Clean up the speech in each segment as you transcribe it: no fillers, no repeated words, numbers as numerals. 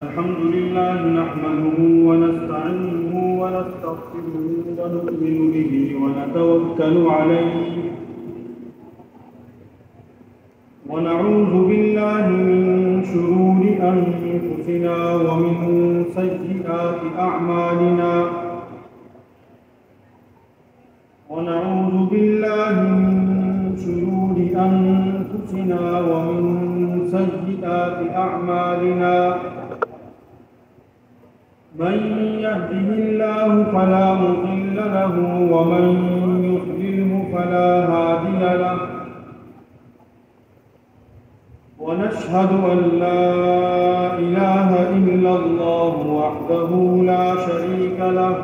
الحمد لله نحمده ونستعينه ونستغفره ونؤمن به ونتوكل عليه ونعوذ بالله من شرور أنفسنا ومن سيئات أعمالنا ونعوذ بالله من شرور أنفسنا ومن سيئات أعمالنا من يهده الله فلا مضل له ومن يضلله فلا هادي له ونشهد أن لا إله إلا الله وحده لا شريك له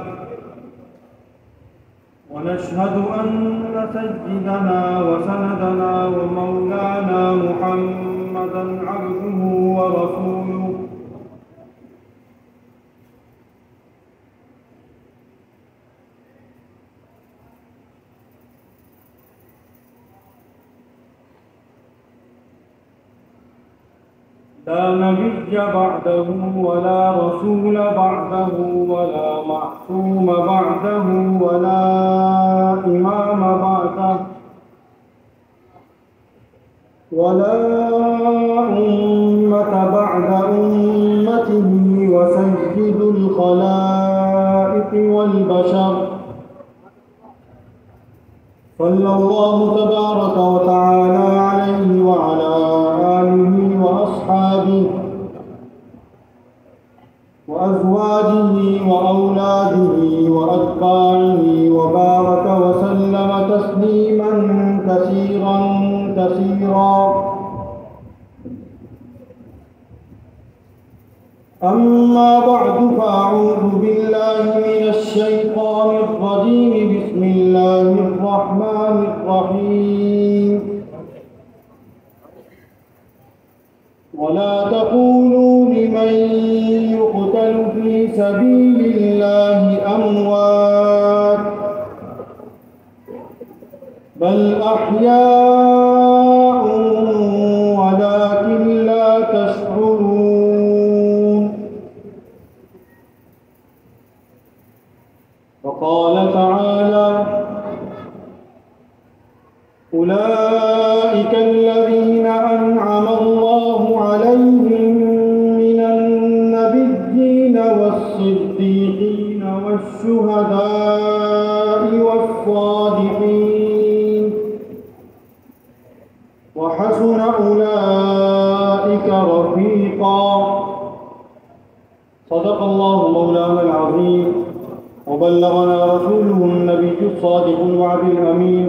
ونشهد أن سيدنا وسندنا ومولانا محمدا عبده ورسوله لا نبي بعده ولا رسول بعده ولا معصوم بعده ولا إمام بعده ولا أمة بعد أمته وسيد الخلائق والبشر صلى الله تبارك وتعالى عليه وعلى آله وأصحابه وأزواجه وأولاده وأتباعه وبارك وسلم تسليما كثيرا كثيرا. أما بعد فأعوذ بالله من الشيطان الرجيم. بسم الله الرحمن الرحيم. ولا تقولوا لمن يقتل في سبيل الله أموات بل أحياء ولكن لا تشعرون. وقال تعالى أولئك الذين أنعم الله عليهم من النبيين والصديقين والشهداء والصالحين وحسن أولئك رفيقا. صدق الله مولانا العظيم وبلغنا رسوله النبي الصادق الوعد الأمين.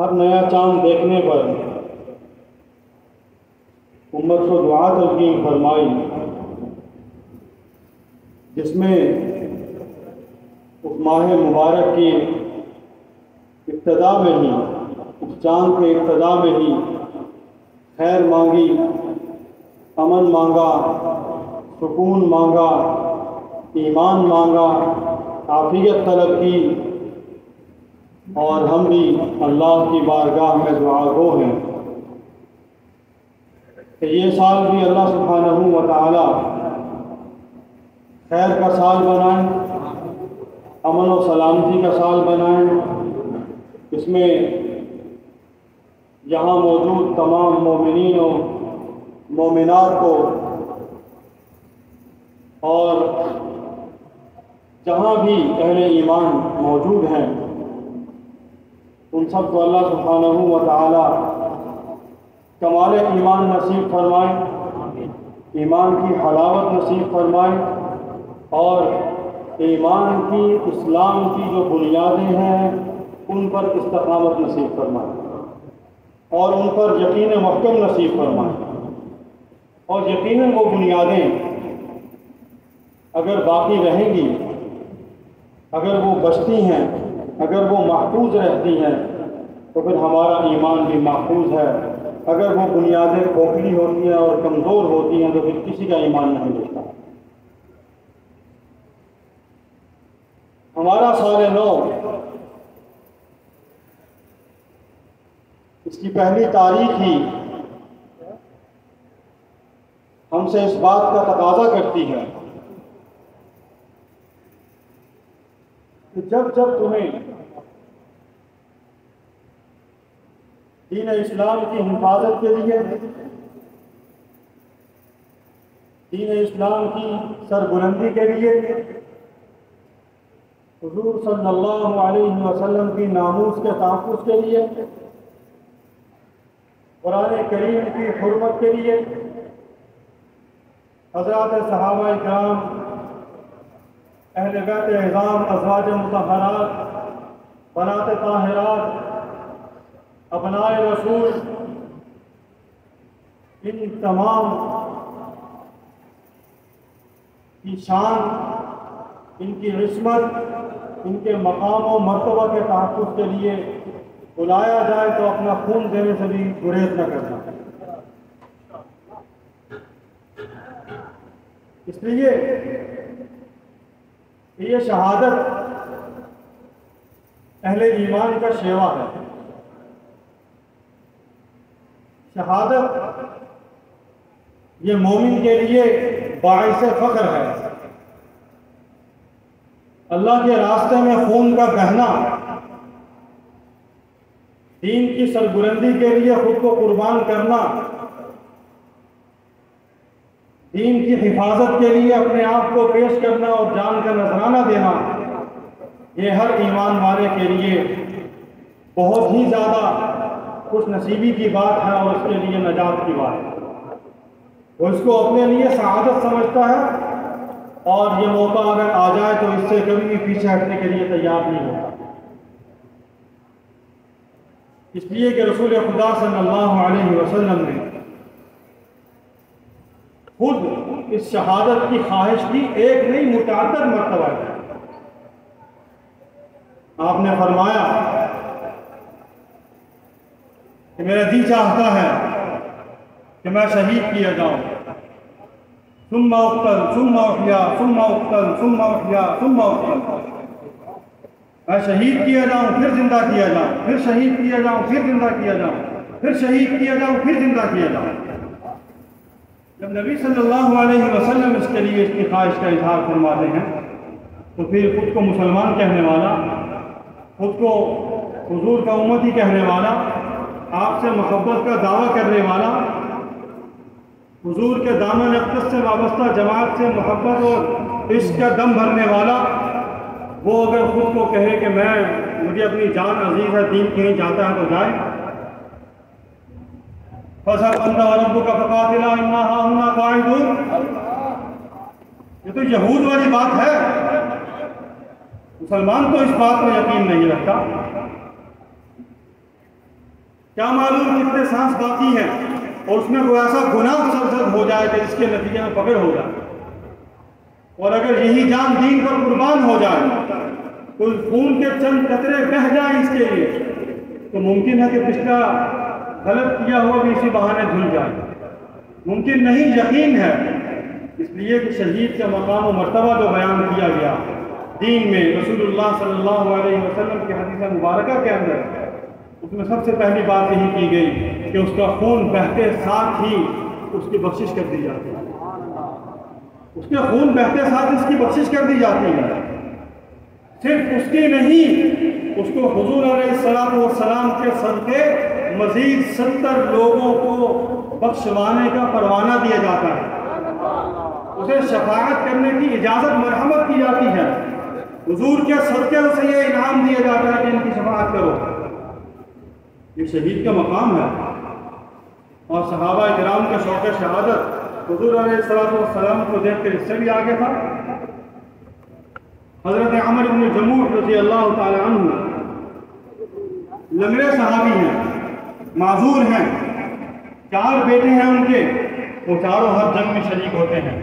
ہر نیا چاند دیکھنے پر امت کو دعا تلقین فرمائی، جس میں اس ماہ مبارک کی ابتدا میں ہی، اس چاند کے ابتدا میں ہی خیر مانگی، امن مانگا، سکون مانگا، ایمان مانگا، عافیت طلب کی، اور ہم بھی اللہ کی بارگاہ میں دعا گو ہیں کہ یہ سال بھی اللہ سبحانہ و تعالی خیر کا سال بنائیں، امن و سلامتی کا سال بنائیں، اس میں یہاں موجود تمام مومنین و مومنات کو اور جہاں بھی اہل ایمان موجود ہیں ان سب کو اللہ سبحانہ و تعالی کمال ایمان نصیب فرمائے، ایمان کی حلاوت نصیب فرمائے، اور ایمان کی، اسلام کی جو بنیادیں ہیں ان پر استقامت نصیب فرمائے، اور ان پر یقین محکم نصیب فرمائے۔ اور یقیناً وہ بنیادیں اگر باقی رہیں گی، اگر وہ بچتی ہیں، اگر وہ محفوظ رہتی ہیں، تو پھر ہمارا ایمان بھی محفوظ ہے۔ اگر وہ بنیادیں کھوکھلی ہوتی ہیں اور کمزور ہوتی ہیں تو پھر کسی کا ایمان نہیں بچتا۔ ہمارا سال نو، اس کی پہلی تاریخ ہی ہم سے اس بات کا تقاضا کرتی ہے کہ جب جب تمہیں دین اسلام کی حفاظت کے لیے، دین اسلام کی سربلندی کے لیے، حضور صلی اللہ علیہ وسلم کی ناموس کے تحفظ کے لیے، قرآن کریم کی حرمت کے لیے، حضرات صحابہ کرام، اہل بیت اعظام، ازواج مطہرات، بنات طاہرات، ابناء رسول، ان تمام کی شان، ان کی عصمت، ان کے مقام و مرتبہ کے تحفظ کے لیے بلایا جائے تو اپنا خون دینے سے بھی گریز نہ کرنا۔ اس لیے یہ شہادت اہل ایمان کا شیوا ہے۔ شہادت یہ مومن کے لیے باعث فخر ہے۔ اللہ کے راستے میں خون کا بہنا، دین کی سربلندی کے لیے خود کو قربان کرنا، دین کی حفاظت کے لیے اپنے آپ کو پیش کرنا اور جان کا نذرانہ دینا، یہ ہر ایمان والے کے لیے بہت ہی زیادہ خوش نصیبی کی بات ہے اور اس کے لیے نجات کی بات ہے۔ وہ اس کو اپنے لیے سعادت سمجھتا ہے، اور یہ موقع اگر آ جائے تو اس سے کبھی بھی پیچھے ہٹنے کے لیے تیار نہیں ہوتا۔ اس لیے کہ رسول خدا صلی اللہ علیہ وسلم نے خود اس شہادت کی خواہش کی، ایک نہیں متعدد مرتبہ ہے۔ آپ نے فرمایا کہ میرا جی چاہتا ہے کہ میں شہید کیا جاؤں، ثم اقتل ثم احیا ثم اقتل ثم احیا ثم اقتل، میں شہید کیا جاؤں پھر زندہ کیا جاؤں، پھر شہید کیا جاؤں پھر زندہ کیا جاؤں، پھر شہید کیا جاؤں پھر زندہ کیا جاؤں۔ جب نبی صلی اللہ علیہ وسلم اس کے لیے اس کی خواہش کا اظہار فرماتے ہیں تو پھر خود کو مسلمان کہنے والا، خود کو حضور کا امتی کہنے والا، آپ سے محبت کا دعویٰ کرنے والا، حضور کے دامن اقدس سے وابستہ جماعت سے محبت اور عشق کا دم بھرنے والا، وہ اگر خود کو کہے کہ مجھے اپنی جان عزیز ہے، دین کہیں جاتا ہے تو جائے۔ فَذْهَبْ أَنْتَ وَرَبُّكَ فَقَاتِلَا إِنَّا هَاهُنَا قَاعِدُونَ، یہ تو یہود والی بات ہے۔ مسلمان تو اس بات میں یقین نہیں رکھتا۔ کیا معلوم کتنے سانس باقی ہیں اور اس میں کوئی ایسا گناہ سرزد ہو جائے کہ جس کے نتیجے میں پکڑ ہو جائے، اور اگر یہی جان دین پر قربان ہو جائے، کوئی خون کے چند قطرے بہہ جائیں اس کے لیے، تو ممکن ہے کہ پچھلا غلط کیا ہوا بھی اسی بہانے دھل جائے، ممکن نہیں، یقین ہے، اس لیے کہ شہید کا مقام و مرتبہ جو بیان کیا گیا دین میں رسول اللہ صلی اللہ علیہ وسلم کی حدیث مبارکہ کے اندر، اس میں سب سے پہلی بات یہی کی گئی کہ اس کا خون بہتے ساتھ ہی اس کی بخشش کر دی جاتی ہے، اس کے خون بہتے ساتھ اس کی بخشش کر دی جاتی ہے، صرف اس کی نہیں، اس کو حضور علیہ السلام کے صدقے مزید 70 لوگوں کو بخشوانے کا پروانہ دیا جاتا ہے، اسے شفاعت کرنے کی اجازت مرحمت کی جاتی ہے، حضور کے صدقے اسے یہ انعام دیا جاتا ہے کہ ان کی شفاعت کرو۔ یہ شہید کا مقام ہے، اور صحابہ کرام کا شوق شہادت حضور علیہ السلام کو دیکھ کر اس سے بھی آگے تھا۔ حضرت عمر بن جموح رضی اللہ تعالی عنہ لنگڑے صحابی ہیں، معذور ہیں، 4 بیٹے ہیں ان کے، وہ چاروں ہر جنگ میں شریک ہوتے ہیں،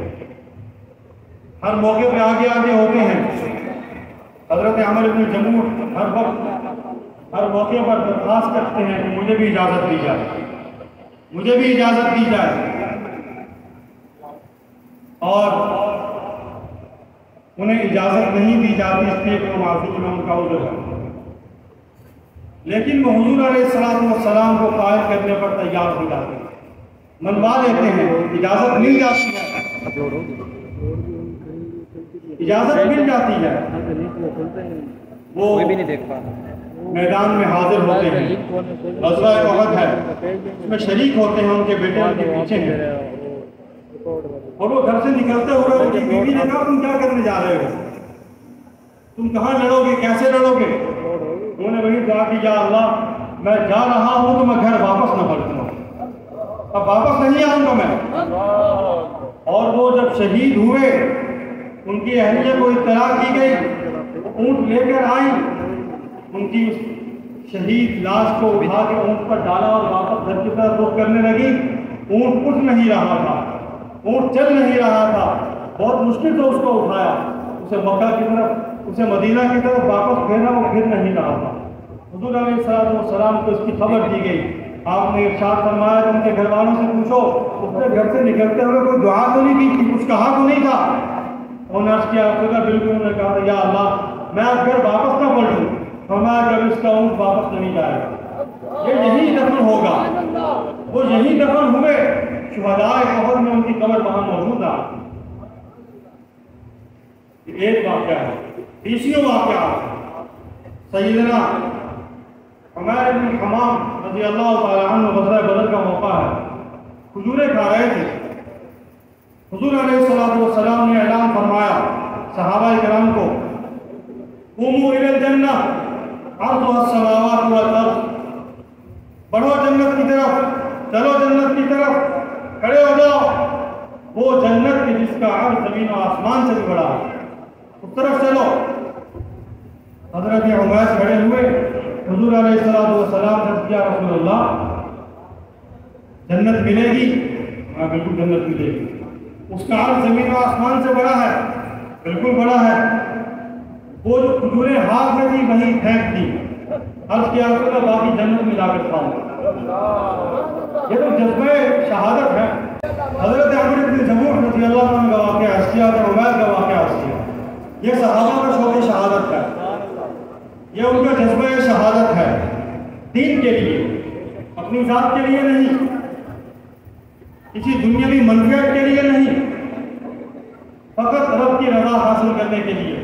ہر موقع پہ آگے آگے ہوتے ہیں۔ حضرت عمر بن جموح ہر وقت ہر موقع پر درخواست کرتے ہیں کہ مجھے بھی اجازت دی جائے، مجھے بھی اجازت دی جائے، اور انہیں اجازت نہیں دی جاتی اس لیے کہ وہ معذور ہیں، ان کا عذر ہے، لیکن وہ حضور علیہ السلام کو قائل کرنے پر تیار ہو جاتے ہیں، منوا لیتے ہیں، اجازت مل جاتی ہے، اجازت مل جاتی ہے، وہ میدان میں حاضر ہوتے ہیں، غزوہ احد ہے، اس میں شریک ہوتے ہیں، ان کے بیٹے ان کے پیچھے ہیں، اور وہ گھر سے نکلتے ہوئے ان کی بیوی نے کہا تم کیا کرنے جا رہے ہو، تم کہاں لڑو گے، کیسے لڑو گے؟ انہوں نے وہی دعا کی، یا اللہ میں جا رہا ہوں تو میں گھر واپس نہ پلٹوں، اب واپس نہیں آؤں گا میں۔ اور وہ جب شہید ہوئے، ان کی اہلیہ کو اطلاع کی گئی، اونٹ لے کر آئیں، ان کی اس شہید لاش کو اٹھا کے اونٹ پر ڈالا اور واپس گھر کی طرف رخ کرنے لگی، اونٹ اٹھ نہیں رہا تھا، اونٹ چل نہیں رہا تھا، بہت مشکل سے اس کو اٹھایا، اسے مکہ کی طرف، اسے مدینہ کی طرف واپس پھیرا، وہ پھر نہیں رہا تھا۔ حضور علیہ السلام کو اس کی خبر دی گئی، آپ نے ارشاد فرمایا کہ ان کے گھر والوں سے پوچھو اس نے گھر سے نکلتے ہوئے کوئی دعا تو نہیں کی تھی، کچھ کہا تو نہیں تھا؟ انہوں نے عرض کیا، بالکل، انہوں نے کہا یا اللہ میں اب گھر واپس نہ پلٹوں، فرمایا کہ اس کا اونٹ واپس نہیں جائے گا، یہ یہی دفن ہوگا، وہ یہی دفن ہوئے، شہداء احد میں ان کی قبر وہاں موجود ہے۔ ایک واقعہ ہے، تیسرا واقعہ سیدنا عمیر بن حمام رضی اللہ تعالی عنہ غزوہ بدر کا موقع ہے، کھجوریں کھا رہے تھے، حضور علیہ السلام نے اعلان فرمایا صحابہ کرام کو، قوموا الی الجنہ عرضها السماوات والارض، بڑھو جنت کی طرف، چلو جنت کی طرف، کھڑے ہو جاؤ، وہ جنت کی جس کا عرض زمین و آسمان سے بھی بڑا ہے، اس طرف چلو۔ حضرت عمیر کھڑے ہوئے، حضور علیہ السلام نے کیا رسول اللہ جنت ملے گی؟ ہاں بالکل جنت ملے گی، اس کا عرض زمین و آسمان سے بڑا ہے، بالکل بڑا ہے، وہ جو کھجوریں ہاتھ میں تھی وہی پھینک دی، عرض کیا رسول اللہ باقی جنت میں جا کر کھاؤں۔ یہ تو جذبہ شہادت ہے۔ حضرت عمر بن جموح رضی اللہ عنہ کا واقعہ عرض کیا اور عمیر کا واقعہ عرض کیا، یہ صحابہ کا شوق شہادت ہے، یہ ان کا جذبہ شہادت ہے، دین کے لیے، اپنی ذات کے لیے نہیں، کسی دنیاوی منفعت کے لیے نہیں، فقط رب کی رضا حاصل کرنے کے لیے،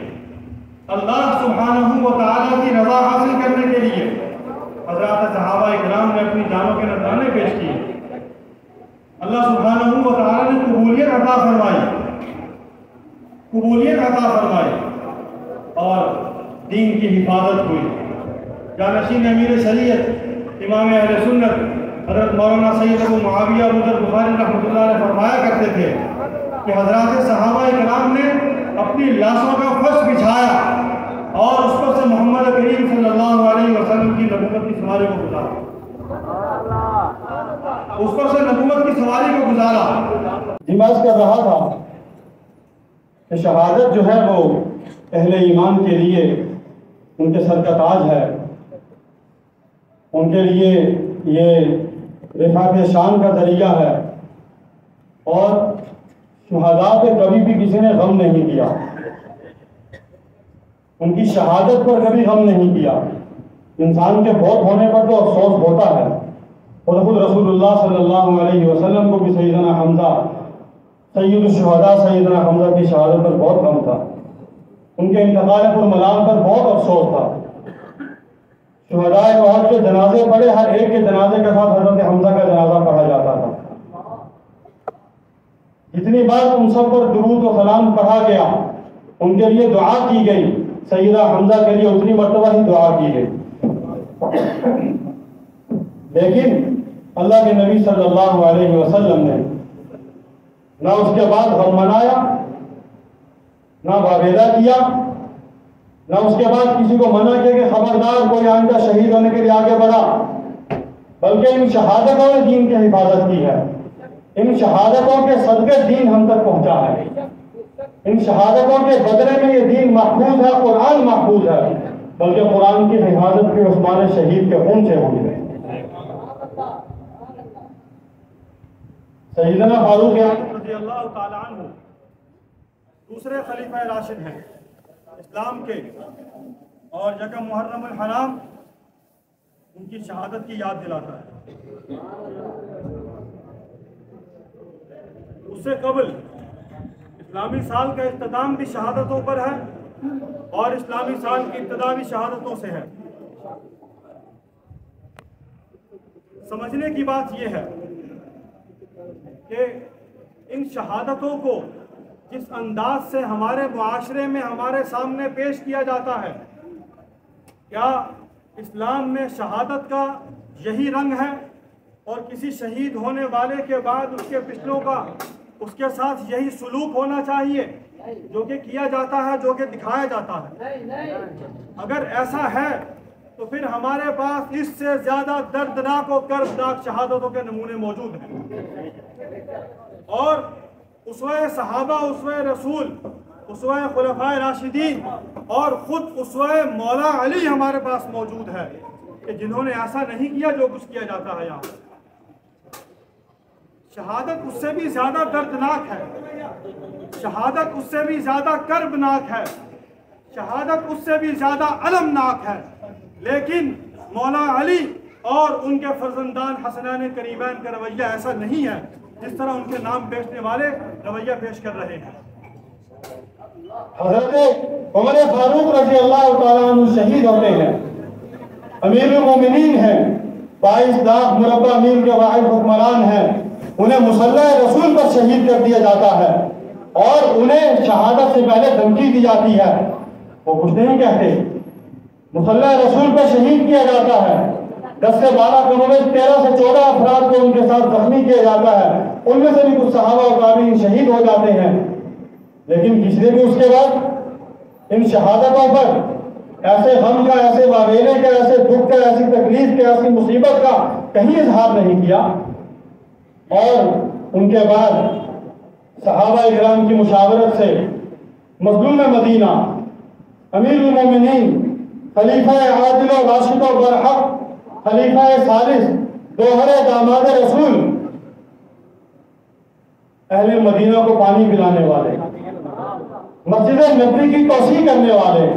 اللہ سبحانہ و تعالیٰ کی رضا حاصل کرنے کے لیے حضرات صحابہ اکرام نے اپنی جانوں کے نذرانے پیش کیے، اللہ سبحانہ و تعالیٰ نے قبولیت عطا فرمائی، قبولیت عطا فرمائی، اور دین کی حفاظت ہوئی۔ جانشین امیر شریعت امام اہل سنت حضرت مولانا سید ابو معاویہ ابو بخاری رحمۃ اللہ علیہ فرمایا کرتے تھے کہ حضرات صحابہ کرام نے اپنی لاشوں کا فرش بچھایا اور اس پر سے محمد کریم صلی اللہ علیہ وسلم کی نبوت کی سواری کو گزارا۔ اس پر سے نبوت کی سواری کو گزارا. جماز کر رہا تھا کہ شہادت جو ہے وہ اہل ایمان کے لیے ان کے سر کا تاج ہے، ان کے لیے یہ رفعت شان کا ذریعہ ہے، اور شہداء پہ کبھی بھی کسی نے غم نہیں کیا، ان کی شہادت پر کبھی غم نہیں کیا. انسان کے فوت ہونے پر تو افسوس ہوتا ہے، اور خود رسول اللہ صلی اللہ علیہ وسلم کو بھی سیدنا حمزہ سید الشہداء سیدنا حمزہ کی شہادت پر بہت غم تھا، ان کے انتقال پر ملام پر بہت افسوس تھا. شہداء احد کے جنازے پڑھے، ہر ایک کے جنازے کے ساتھ حضرت حمزہ کا جنازہ پڑھا جاتا تھا. جتنی بار ان سب پر درود و سلام پڑھا گیا، ان کے لیے دعا کی گئی، سیدہ حمزہ کے لیے اتنی مرتبہ ہی دعا کی گئی. لیکن اللہ کے نبی صلی اللہ علیہ وسلم نے نہ اس کے بعد غم منایا، نہ واویلا کیا، نہ اس کے بعد کسی کو منع کیا کہ خبردار کوئی آئندہ شہید ہونے کے لیے آگے بڑھا، بلکہ ان شہادتوں نے دین کی حفاظت کی ہے. ان شہادتوں کے صدقے دین ہم تک پہنچا ہے، ان شہادتوں کے بدلے میں یہ دین محفوظ ہے، قرآن محفوظ ہے، بلکہ قرآن کی حفاظت بھی عثمان شہید کے خون سے ہوئی ہے. سیدنا فاروق اعظم رضی اللہ تعالیٰ عنہ دوسرے خلیفہ راشد ہیں اسلام کے، اور یکم محرم الحرام ان کی شہادت کی یاد دلاتا ہے. اس سے قبل اسلامی سال کا اختتام بھی شہادتوں پر ہے، اور اسلامی سال کی ابتدا بھی شہادتوں سے ہے. سمجھنے کی بات یہ ہے کہ ان شہادتوں کو جس انداز سے ہمارے معاشرے میں ہمارے سامنے پیش کیا جاتا ہے، کیا اسلام میں شہادت کا یہی رنگ ہے، اور کسی شہید ہونے والے کے بعد اس کے پچھلوں کا اس کے ساتھ یہی سلوک ہونا چاہیے جو کہ کیا جاتا ہے، جو کہ دکھایا جاتا ہے؟ اگر ایسا ہے تو پھر ہمارے پاس اس سے زیادہ دردناک و کردناک شہادتوں کے نمونے موجود ہیں. اور اسوہ صحابہ، اسوہ رسول، اسوہ خلفائے راشدین اور خود اسوہ مولا علی ہمارے پاس موجود ہے کہ جنہوں نے ایسا نہیں کیا جو کچھ کیا جاتا ہے یہاں. شہادت اس سے بھی زیادہ دردناک ہے، شہادت اس سے بھی زیادہ کربناک ہے، شہادت اس سے بھی زیادہ المناک ہے. لیکن مولا علی اور ان کے فرزندان حسنین کریمین کا رویہ ایسا نہیں ہے جس طرح ان کے نام بیچنے والے رویہ پیش کر رہے ہیں. حضرت عمر فاروق رضی اللہ تعالیٰ عنہ شہید ہوتے ہیں، امیر المومنین ہیں، 22 لاکھ مربع میل کے واحد حکمران ہیں، انہیں مصلح رسول پر شہید کر دیا جاتا ہے، اور انہیں شہادت سے پہلے دھمکی دی جاتی ہے. وہ کچھ نہیں کہتے، مصلح رسول پر شہید کیا جاتا ہے. 10 سے 12 کموں میں 13 سے 14 افراد کو ان کے ساتھ زخمی کیا جاتا ہے، ان میں سے بھی کچھ صحابہ و تابعین شہید ہو جاتے ہیں. لیکن کسی نے بھی اس کے بعد ان شہادتوں پر ایسے غم کا، ایسے واویلے کا، ایسے دکھ کا، ایسی تکلیف کا، ایسی مصیبت کا کہیں اظہار نہیں کیا. اور ان کے بعد صحابہ اکرام کی مشاورت سے مظلوم مدینہ، امیر المومنین، خلیفہ عادل و راشد و برحق، خلیفہ ثالث، دوہرے داماد رسول، اہل مدینہ کو پانی پلانے والے، مسجد نبوی کی توسیع کرنے والے،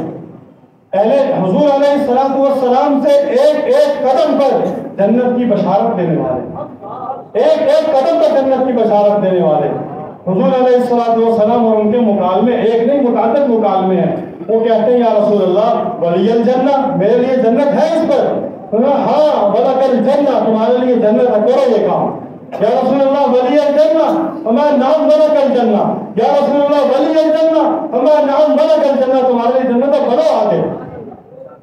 اہل حضور علیہ السلام سے ایک ایک قدم پر جنت کی بشارت دینے والے، ایک ایک قدم پر جنت کی بشارت دینے والے. حضور علیہ السلام اور ان کے مکالمے ایک نہیں متعدد مکالمے ہیں. وہ کہتے ہیں یا رسول اللہ ولی الجنہ، میرے لیے جنت ہے اس پر؟ ہاں ولک الجنہ، تمہارے لیے جنت ہے، کرو یہ کام. یا رسول اللہ ولی الجنہ، ہمارا نام ولک الجنہ. یا رسول اللہ ولی الجنہ، ہمارا نام ولک الجنہ، تمہارے لیے جنت ہے، بڑھو آگے.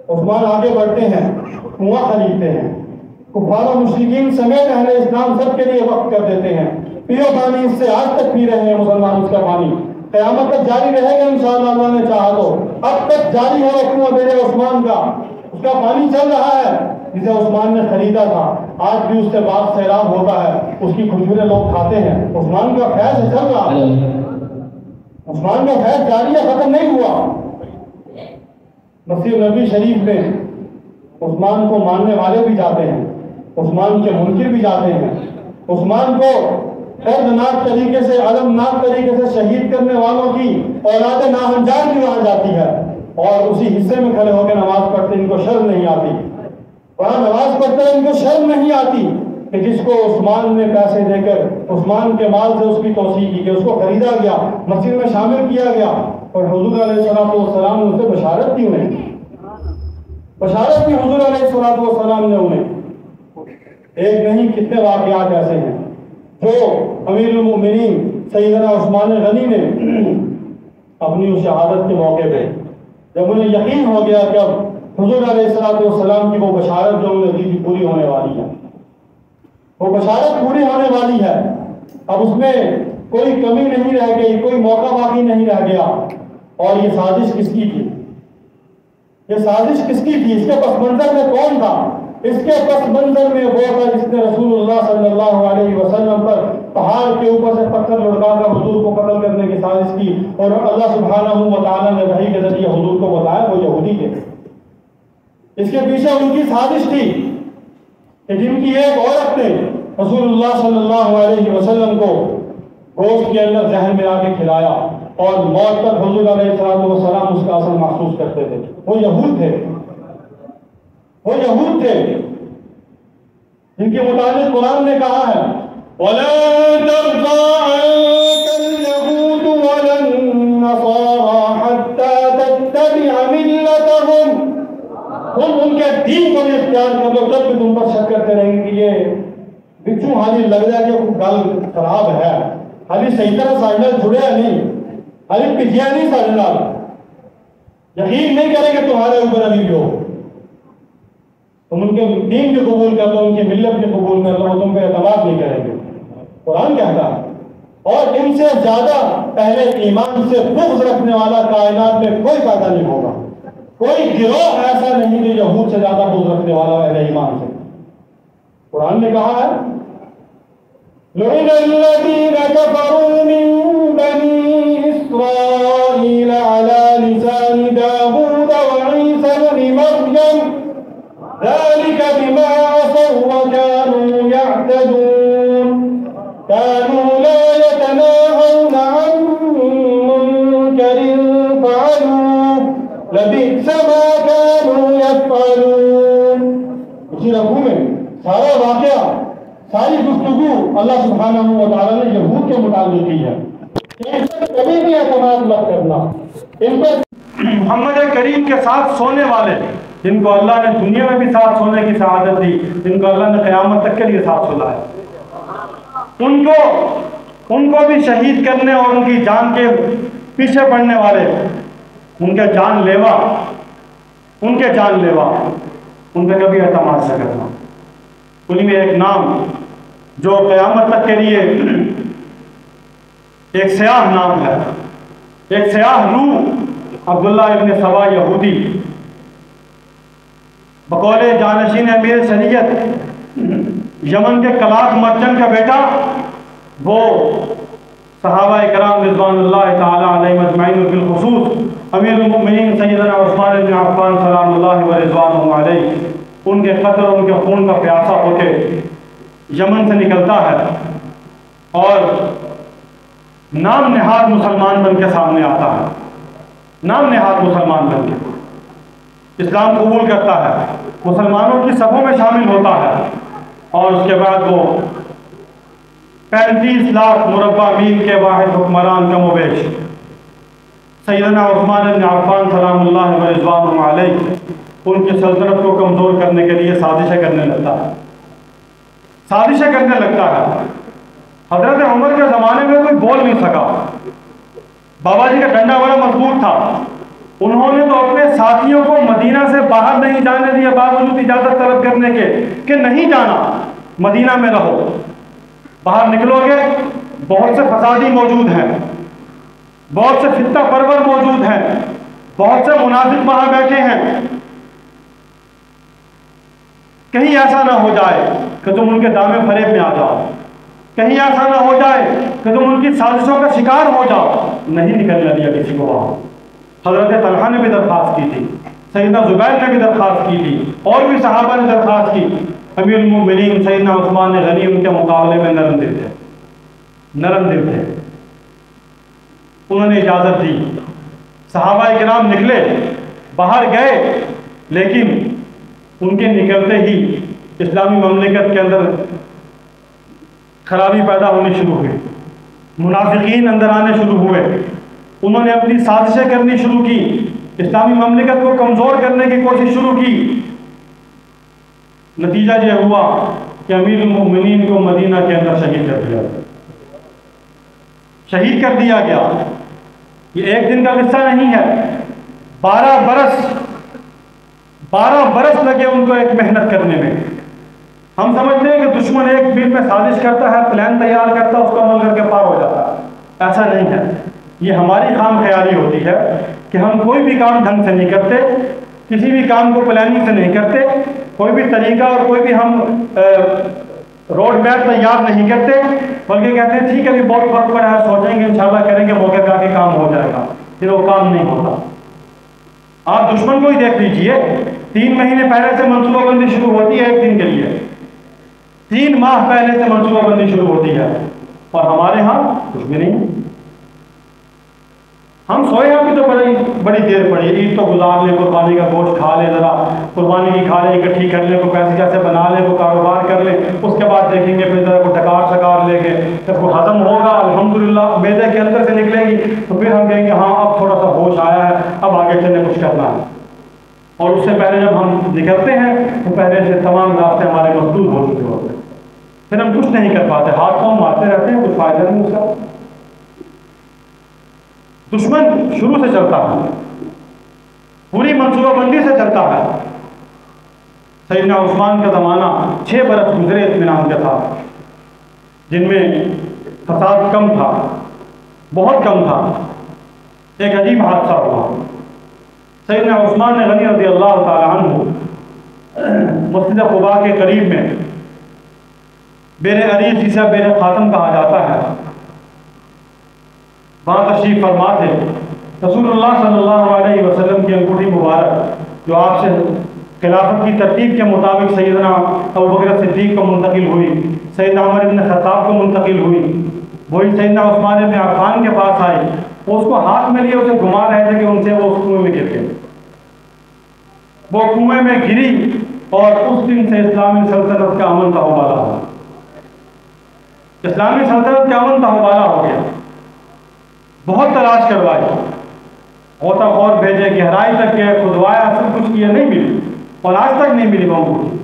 عثمان آگے بڑھتے ہیں، کنواں خریدتے ہیں، کفار و مشرکین سمیت اہل اسلام سب کے لیے وقف کر دیتے ہیں. پیو پانی، اس سے آج تک پی رہے ہیں مسلمان اس کا پانی، قیامت تک جاری رہے گا انشاءاللہ اللہ نے چاہا تو. اب تک جاری ہے کنواں میرے عثمان کا، اس کا پانی چل رہا ہے. جسے عثمان نے خریدا تھا، آج بھی اس سے باغ سیراب ہوتا ہے، اس کی کھجوریں لوگ کھاتے ہیں۔ عثمان کا فیض چل رہا ہے، عثمان کا فیض جاری ہے، ختم نہیں ہوا۔ مسجد نبوی شریف میں عثمان کو ماننے والے بھی جاتے ہیں، عثمان کے منکر بھی جاتے ہیں، عثمان کو دردناک طریقے سے، المناک طریقے سے شہید کرنے والوں کی اولاد ناہنجار بھی وہاں جاتی ہے، اور اسی حصے میں کھڑے ہو کے نماز پڑھتے، ان کو شرم نہیں آتی۔ وہاں نماز پڑھتے ہیں، ان کو شرم نہیں آتی کہ جس کو عثمان نے پیسے دے کر عثمان کے مال سے اس کی توسیع کی گئی، اس کو خریدا گیا، مسجد میں شامل کیا گیا، اور حضور علیہ السلام نے اسے بشارت دی، انہیں بشارت دی حضور علیہ السلام نے انہیں۔ ایک نہیں کتنے واقعات ایسے ہیں جو امیر المؤمنین سیدنا عثمان غنی نے اپنی اس شہادت کے موقع پہ، جب انہیں یقین ہو گیا کہ اب حضور علیہ السلام کی وہ بشارت جو انہیں دی تھی پوری ہونے والی ہے، وہ بشارت پوری ہونے والی ہے، اب اس میں کوئی کمی نہیں رہ گئی، کوئی موقع باقی نہیں رہ گیا۔ اور یہ سازش کس کی تھی؟ یہ سازش کس کی تھی؟ اس کے پس منظر میں کون تھا؟ اس کے پس منظر میں وہ تھا جس نے رسول اللہ صلی اللہ علیہ وسلم پر پہاڑ کے اوپر سے پتھر لڑکا کر حضور کو قتل کرنے کی سازش کی، اور اللہ سبحانہ و تعالیٰ نے وحی کے ذریعے حضور کو بتایا وہ یہودی تھے۔ اس کے پیچھے ان کی سازش تھی کہ جن کی ایک عورت نے رسول اللہ صلی اللہ علیہ وسلم کو گوشت کے اندر زہر ملا کے کھلایا، اور موت تک حضور علیہ السلام اس کا اثر محسوس کرتے تھے۔ وہ یہود تھے، وہ یہود تھے جن کے متعلق قرآن نے کہا ہے وَلَن تَرْضَىٰ عَنكَ الْيَهُودُ وَلَا النَّصَارَىٰ حَتَّىٰ تَتَّبِعَ مِلَّتَهُمْ۔ تم ان کے دین کو بھی اختیار کر لو، تب بھی تم پر شک کرتے رہیں گے کہ یہ بچوں حالی لگ جائے کہ گل خراب ہے، حالی صحیح طرح ساڑھنا جڑیا نہیں، حالی پجیا نہیں ساڑھنا، یقین نہیں کریں کہ تمہارے اوپر علی بھی ہو، تم ان کے دین کے قبول کر لو، ان کی ملت کے قبول کر لو، تم پہ اعتماد نہیں کریں گے، قرآن کہتا ہے۔ اور ان سے زیادہ پہلے ایمان سے بغض رکھنے والا کائنات میں کوئی پیدا نہیں ہوگا، کوئی گروہ ایسا نہیں کہ یہود سے زیادہ بغض رکھنے والا اہل ایمان سے۔ قرآن نے کہا ہے لعن الذین کفروا من بنی اسرائیل علی لسان داود وعیسی بن مریم ذلك بما عصوا وكانوا يعتدون كانوا لا يتناهون عن منكر فعلوه لبئس ما كانوا يفعلون۔ اسی رکوع میں سارا واقعہ، ساری گفتگو اللہ سبحانہ و تعالیٰ نے یہود کے متعلق کی ہے کہ ان پر کبھی بھی اعتماد مت کرنا، ان پر محمد کریم کے ساتھ سونے والے جن کو اللہ نے دنیا میں بھی ساتھ سونے کی سعادت دی، جن کو اللہ نے قیامت تک کے لیے ساتھ سلایا، ان کو بھی شہید کرنے اور ان کی جان کے پیچھے پڑنے والے، ان کے جان لیوا ان پہ کبھی اعتماد نہ کرنا۔ ان میں ایک نام جو قیامت تک کے لیے ایک سیاہ نام ہے، ایک سیاہ روح، عبداللہ ابن سبا یہودی، بقول جانشین امیر شریعت یمن کے کلاک مرچن کا بیٹا، وہ صحابہ کرام رضوان اللہ تعالی علیہ مجمعین بالخصوص امیر المؤمنین سیدنا عثمان بن عفان سلام اللہ و رضوانہ علیہ، ان کے قتل اور ان کے خون کا پیاسا ہو کے یمن سے نکلتا ہے اور نام نہاد مسلمان بن کے سامنے آتا ہے، نام نہاد مسلمان بن کے اسلام قبول کرتا ہے، مسلمانوں کی صفوں میں شامل ہوتا ہے، اور اس کے بعد وہ 35 لاکھ مربع میل کے واحد حکمران کم و بیش سیدنا عثمان بن عفان سلام اللہ و رضوانہ علیہ، ان کی سلطنت کو کمزور کرنے کے لیے سازشیں کرنے لگتا ہے۔ حضرت عمر کے زمانے میں کوئی بول نہیں سکا، بابا جی کا ڈنڈا بڑا مضبوط تھا، انہوں نے تو اپنے ساتھیوں کو مدینہ سے باہر نہیں جانے دیا باوجود اجازت طلب کرنے کے کہ نہیں جانا، مدینہ میں رہو، باہر نکلو گے بہت سے فسادی موجود ہیں، بہت سے فتنہ پرور موجود ہیں، بہت سے منافق وہاں بیٹھے ہیں، کہیں ایسا نہ ہو جائے کہ تم ان کے دامے فریب میں آ جاؤ، کہیں ایسا نہ ہو جائے کہ تم ان کی سازشوں کا شکار ہو جاؤ۔ نہیں نکلنے دیا کسی کو وہاں۔ حضرت طلحہ نے بھی درخواست کی تھی، سیدنا زبیر نے بھی درخواست کی تھی، اور بھی صحابہ نے درخواست کی۔ امیر المؤمنین سیدنا عثمان غنی ان کے مقابلے میں نرم دل تھے، نرم دل تھے، انہوں نے اجازت دی۔ صحابہ کرام نکلے، باہر گئے، لیکن ان کے نکلتے ہی اسلامی مملکت کے اندر خرابی پیدا ہونی شروع ہوئی، منافقین اندر آنے شروع ہوئے، انہوں نے اپنی سازشیں کرنی شروع کی، اسلامی مملکت کو کمزور کرنے کی کوشش شروع کی۔ نتیجہ یہ ہوا کہ امیر المؤمنین کو مدینہ کے اندر شہید کر دیا گیا، شہید کر دیا گیا۔ یہ ایک دن کا قصہ نہیں ہے، 12 برس لگے ان کو ایک محنت کرنے میں۔ ہم سمجھتے ہیں کہ دشمن ایک دن میں سازش کرتا ہے، پلان تیار کرتا ہے، اس کو عمل کر کے پار ہو جاتا ہے۔ ایسا نہیں ہے، یہ ہماری خام خیالی ہوتی ہے کہ ہم کوئی بھی کام ڈھنگ سے نہیں کرتے، کسی بھی کام کو پلاننگ سے نہیں کرتے، کوئی بھی طریقہ اور کوئی بھی ہم روڈ میپ تیار نہیں کرتے، بلکہ کہتے ہیں ٹھیک ہے ابھی بہت وقت پڑا ہے، سوچیں گے انشاءاللہ کریں گے، موقع پہ آ کے کام ہو جائے گا، پھر وہ کام نہیں ہوتا۔ آپ دشمن کو ہی دیکھ لیجئے، 3 مہینے پہلے سے منصوبہ بندی شروع ہوتی ہے ایک دن کے لیے، 3 ماہ پہلے سے منصوبہ بندی شروع ہوتی ہے، اور ہمارے ہاں کچھ بھی نہیں۔ ہم سوئے ہیں ابھی تو بڑی دیر پڑی ہے، عید تو گزار لے، قربانی کا گوشت کھا لے، ذرا قربانی کی کھا لے، اکٹھی کر لے، کو پیسے کیسے بنا لے، کو کاروبار کر لے، اس کے بعد دیکھیں گے پھر ذرا کو ڈکار شکار لے کے جب وہ ہضم ہوگا الحمدللہ معدے کے اندر سے نکلے گی تو پھر ہم کہیں گے ہاں اب تھوڑا سا ہوش آیا ہے، اب آگے چلے کچھ کرنا ہے۔ اور اس سے پہلے جب ہم نکلتے ہیں تو پہلے سے تمام راستے ہمارے مسدود ہو چکے ہوتے ہیں، پھر ہم کچھ نہیں کر پاتے، ہاتھ پاؤں مارتے رہتے ہیں، کچھ فائدہ نہیں اس کا۔ دشمن شروع سے چلتا ہے، پوری منصوبہ بندی سے چلتا ہے۔ سیدنا عثمان کا زمانہ 6 برس گزرے اطمینان کے ساتھ، جن میں فساد کم تھا، بہت کم تھا۔ ایک عجیب حادثہ ہوا، سیدنا عثمان غنی رضی اللہ تعالی عنہ مسجد قباء کے قریب میں بیر عریض جسے بیر خاتم کہا جاتا ہے، وہاں تشریف فرما تھے۔ رسول اللہ صلی اللہ علیہ وسلم کی انگوٹھی مبارک جو آپ سے خلافت کی ترتیب کے مطابق سیدنا ابوبکر صدیق کو منتقل ہوئی، سیدنا عمر بن خطاب کو منتقل ہوئی، وہی سیدنا عثمان بن عفان کے پاس آئی، وہ اس کو ہاتھ میں لیے اسے گھما رہے تھے کہ ان سے وہ اس کنویں میں گر گئے۔ وہ کنویں میں گری اور اس دن سے اسلامی سلطنت کا امن تہوبالا ہوا، اسلامی سلطنت کا امن تہوبالا ہو گیا۔ بہت تلاش کروائی، غوطہ خور بھیجے، گہرائی تک گئے، کھدوایا، سب کچھ کیا، نہیں ملی، اور آج تک نہیں ملی وہ انگوٹھی۔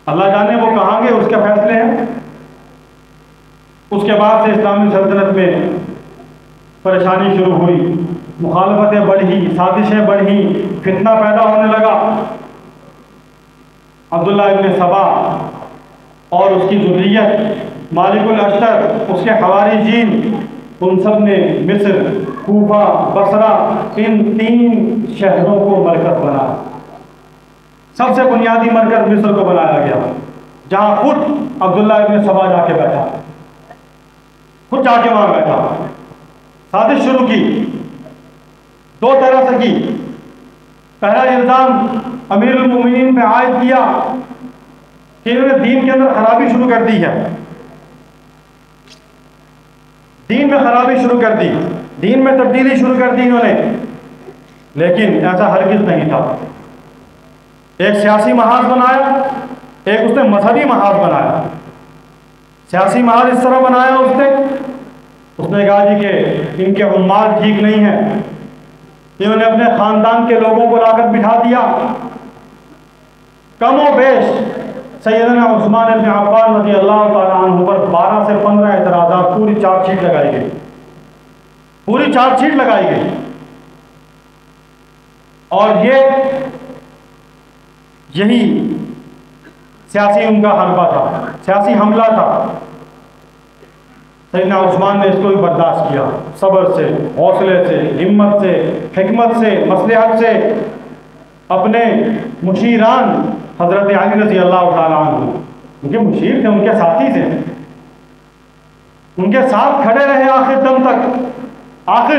اللہ جانے وہ کہاں گئے، اس کے فیصلے ہیں۔ اس کے بعد سے اسلامی سلطنت میں پریشانی شروع ہوئی، مخالفتیں بڑھی، سازشیں بڑھی، فتنہ پیدا ہونے لگا۔ عبداللہ ابن سبا اور اس کی ذریت، مالک الاشتر، اس کے حواریجین، ان سب نے مصر، کوفہ، بصرہ، ان 3 شہروں کو مرکز بنایا۔ سب سے بنیادی مرکز مصر کو بنایا گیا، جہاں خود عبداللہ ابن سبا جا کے بیٹھا، خود جا کے وہاں بیٹھا، سازش شروع کی، 2 طرح سے کی۔ پہلا الزام امیر المؤمنین پہ عائد کیا کہ انہوں نے دین کے اندر خرابی شروع کر دی ہے، دین میں خرابی شروع کر دی، دین میں تبدیلی شروع کر دی انہوں نے، لیکن ایسا ہرگز نہیں تھا۔ ایک سیاسی محاذ بنایا، ایک اس نے مذہبی محاذ بنایا۔ سیاسی محاذ اس طرح بنایا اس نے کہا جی کہ ان کے عمال ٹھیک نہیں ہیں، انہوں نے اپنے خاندان کے لوگوں کو لا کر بٹھا دیا۔ کم و بیش سیدنا عثمان بن عفان رضی اللہ تعالیٰ عنہ پر 12 سے 15 اعتراضات، پوری چارج شیٹ لگائی گئی، پوری چارج شیٹ لگائی گئی، اور یہی سیاسی ان کا حربہ تھا، سیاسی حملہ تھا۔ سیدنا عثمان نے اس کو بھی برداشت کیا، صبر سے، حوصلے سے، ہمت سے، حکمت سے، مصلحت سے، اپنے مشیران حضرت علی رضی اللہ تعالیٰ عنہ ان کے مشیر تھے، ان کے ساتھی تھے، ان کے ساتھ کھڑے رہے آخر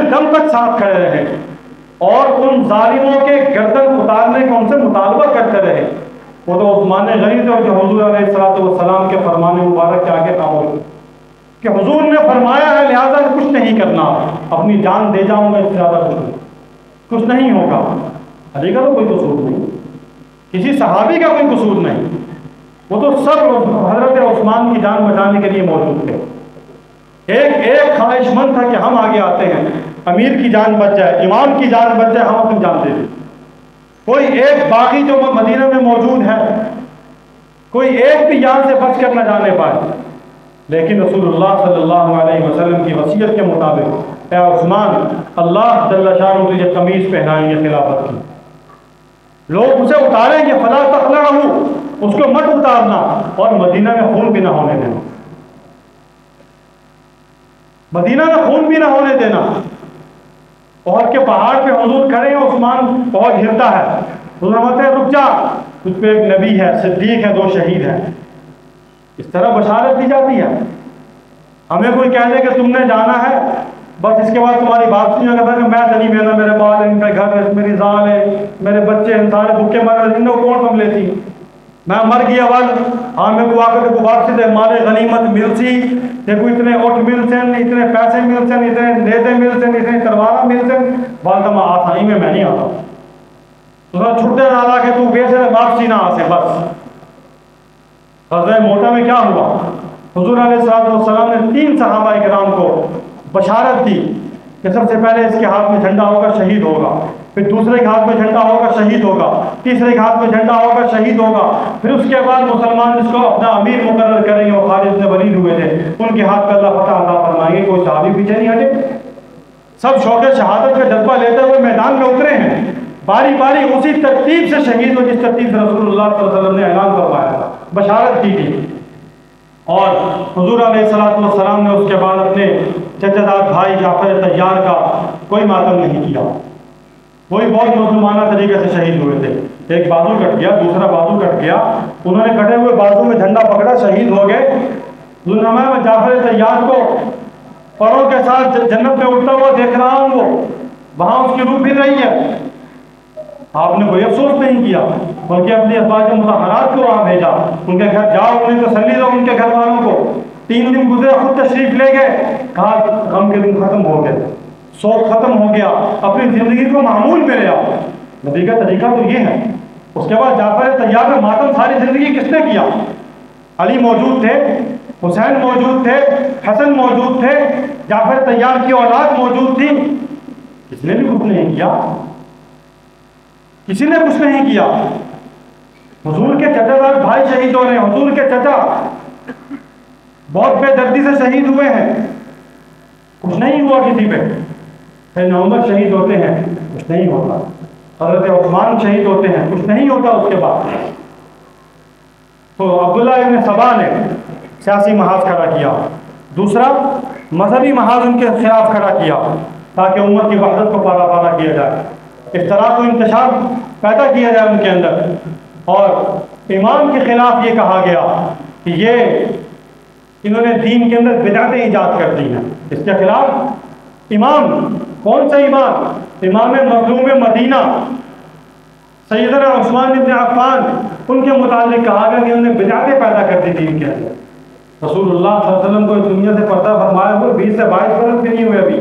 دم تک ساتھ کھڑے رہے، اور ان ظالموں کے گردن اتارنے کا ان سے مطالبہ کرتے رہے۔ وہ تو عثمان غنی تھے جو حضور علیہ السلام کے فرمان مبارک کے آگے خاموش کہ حضور نے فرمایا ہے لہٰذا کچھ نہیں کرنا، اپنی جان دے جاؤں گا، اس سے زیادہ کچھ نہیں ہوگا۔ علی کا تو کوئی قصور نہیں، کسی صحابی کا کوئی قصور نہیں، وہ تو سب حضرت عثمان کی جان بچانے کے لیے موجود تھے۔ ایک خواہش مند تھا کہ ہم آگے آتے ہیں، امیر کی جان بچ جائے، امام کی جان بچ جائے، ہم اپنی جان دے دیں۔ کوئی ایک باغی جو مدینہ میں موجود ہے، کوئی ایک بھی یہاں سے بچ کر نہ جانے پائے، لیکن رسول اللہ صلی اللہ علیہ وسلم کی وصیت کے مطابق اے عثمان، اللہ جل شانہ تجھے قمیض پہنائیں گے خلافت کی، لوگ اسے اتاریں گے، فلا تخلعہ، اس کو مت اتارنا، اور مدینہ میں خون بھی نہ ہونے دینا، مدینہ میں خون بھی نہ ہونے دینا۔ احد کے پہاڑ پہ حضور کھڑے ہیں، عثمان بہت ہلتا ہے، حضور فرماتے ہیں رک جا، تجھ پہ ایک نبی ہے، صدیق ہے، 2 شہید ہیں۔ اس طرح بشارت دی جاتی ہے۔ ہمیں کوئی کہہ دے کہ تم نے جانا ہے، بس اس کے بعد تمہاری بات سنیں گے کہ میں نہیں میرا، میرے بال ہیں، میرے گھر ہے، میری زال ہے، میرے بچے ہیں، سارے بھوکے مر رہے، ان کو کون سنبھلے تھی، میں مر گیا ول ہاں میں کو آ کر کے بات سے مال غنیمت ملسی، دیکھو اتنے اٹھ ملسن، اتنے پیسے ملسن، اتنے نیزے ملسن، اتنے تلوارا ملسن، بالتما آسانی میں نہیں آتا تو چھٹے نہ لا کے تو بیسے واپسی نہ آسے۔ بس غزوہ موٹا میں کیا ہوا؟ حضور علیہ السلام نے 3 صحابہ کرام کو بشارت دی کہ سب سے پہلے اس کے ہاتھ میں جھنڈا ہوگا، شہید ہوگا، پھر دوسرے کے ہاتھ میں جھنڈا ہوگا، شہید ہوگا، تیسرے کے ہاتھ میں جھنڈا ہوگا، شہید ہوگا، پھر اس کے بعد مسلمان اس کو اپنا امیر مقرر کریں گے۔ وہ خالد بن ولید ہوئے تھے، ان کے ہاتھ پہ اللہ فتح عطا فرمائیں گے، کوئی صحابی پیچھے نہیں ہٹے، سب شوق شہادت کا جذبہ لیتے ہوئے میدان میں اترے ہیں، باری باری اسی ترتیب سے شہید ہو جس ترتیب سے رسول اللہ صلی اللہ علیہ وسلم نے اعلان فرمایا تھا، بشارت کی تھی۔ اور حضور علیہ السلام نے اس کے بعد اپنے چچا دار بھائی جعفر طیار کا کوئی ماتم نہیں کیا، وہی بہت مظلومانہ طریقے سے شہید ہوئے تھے، ایک بازو کٹ گیا، دوسرا بازو کٹ گیا، انہوں نے کٹے ہوئے بازو میں جھنڈا پکڑا، شہید ہو گئے۔ ظلمہ میں جعفر طیار کو پروں کے ساتھ جنت میں اٹھتا ہوا دیکھ رہا ہوں، وہ وہاں اس کی روح پھر رہی ہے، آپ نے کوئی افسوس نہیں کیا، بلکہ اپنی ازواج مطہرات کو وہاں بھیجا، ان کے گھر جاؤ، انہیں تسلی دو ان کے گھر والوں کو۔ 3 دن گزرے، خود تشریف لے گئے، کہا غم کے دن ختم ہو گئے، سوگ ختم ہو گیا، اپنی زندگی کو معمول میں لے آؤ۔ نبی کا طریقہ تو یہ ہے۔ اس کے بعد جعفر طیار میں ماتم ساری زندگی کس نے کیا؟ علی موجود تھے، حسین موجود تھے، حسن موجود تھے، جعفر طیار کی اولاد موجود تھی، کس نے بھی کچھ نہیں کیا، کسی نے کچھ نہیں کیا۔ حضور کے چچا دار بھائی شہید ہو رہے ہیں، حضور کے چچا بہت بے دردی سے شہید ہوئے ہیں، کچھ نہیں ہوا کسی پہ۔ سیدنا عمر شہید ہوتے ہیں، کچھ نہیں ہوتا، حضرت عثمان شہید ہوتے ہیں، کچھ نہیں ہوتا اس کے بعد۔ تو عبداللہ ابن سبا نے سیاسی محاذ کھڑا کیا، دوسرا مذہبی محاذ ان کے خلاف کھڑا کیا تاکہ امت کی وحدت کو پالا پالا کیا جائے، اختلاف و انتشار پیدا کیا جائے ان کے اندر۔ اور امام کے خلاف یہ کہا گیا کہ یہ انہوں نے دین کے اندر بدعتیں ایجاد کر دی ہیں، اس کے خلاف امام، کون سا امام؟ امام مظلوم مدینہ سیدنا عثمان بن عفان، ان کے متعلق کہا گیا کہ انہوں نے بدعتیں پیدا کر دی دین کے اندر۔ رسول اللہ صلی اللہ علیہ وسلم کو اس دنیا سے پردہ فرمایا ہوئے 20 سے 22 برس بھی نہیں ہوئے، ابھی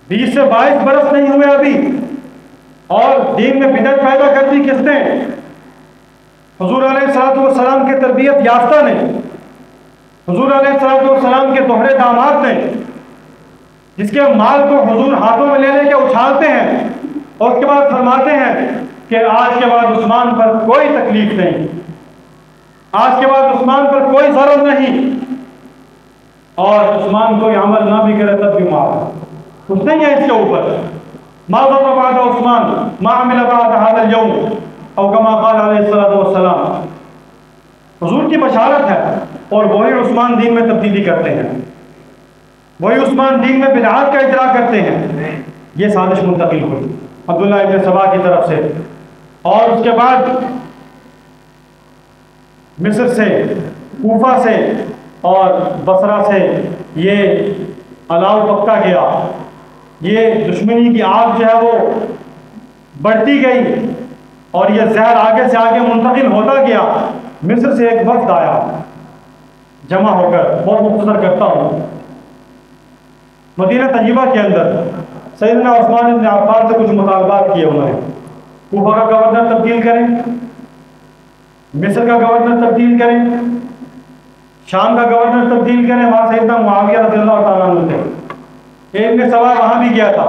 20 سے 22 برس نہیں ہوئے ابھی، اور دین میں بدعت پیدا کر دی کس نے؟ حضور علیہ السلام کے تربیت یافتہ نے، حضور علیہ السلام کے دوہرے داماد نے، جس کے مال کو حضور ہاتھوں میں لے لے کے اچھالتے ہیں اور اس کے بعد فرماتے ہیں کہ آج کے بعد عثمان پر کوئی تکلیف نہیں، آج کے بعد عثمان پر کوئی ضرر نہیں، اور عثمان کوئی عمل نہ بھی کرے تب بھی معاف، کچھ نہیں ہے اس کے اوپر۔ ما ضر بعد عثمان ما عمل بعد هذا اليوم او كما قال علیہ السلام۔ حضور کی بشارت ہے، اور وہی عثمان دین میں تبدیلی کرتے ہیں، وہی عثمان دین میں بدعات کا اجرا کرتے ہیں۔ یہ سازش منتقل ہوئی عبداللہ ابن سبا کی طرف سے، اور اس کے بعد مصر سے، کوفہ سے اور بصرہ سے یہ الاؤ پکتا گیا، یہ دشمنی کی آگ جو ہے وہ بڑھتی گئی اور یہ زہر آگے سے آگے منتقل ہوتا گیا۔ مصر سے ایک وفد آیا جمع ہو کر، بہت مختصر کرتا ہوں۔ مدینہ طیبہ کے اندر سیدنا عثمان بن عفان سے کچھ مطالبات کیے انہوں نے، کوفہ کا گورنر تبدیل کریں، مصر کا گورنر تبدیل کریں، شام کا گورنر تبدیل کریں۔ وہاں سیدنا معاویہ رضی اللہ تعالیٰ عنہ تھے، ایک نے سوال وہاں بھی کیا تھا،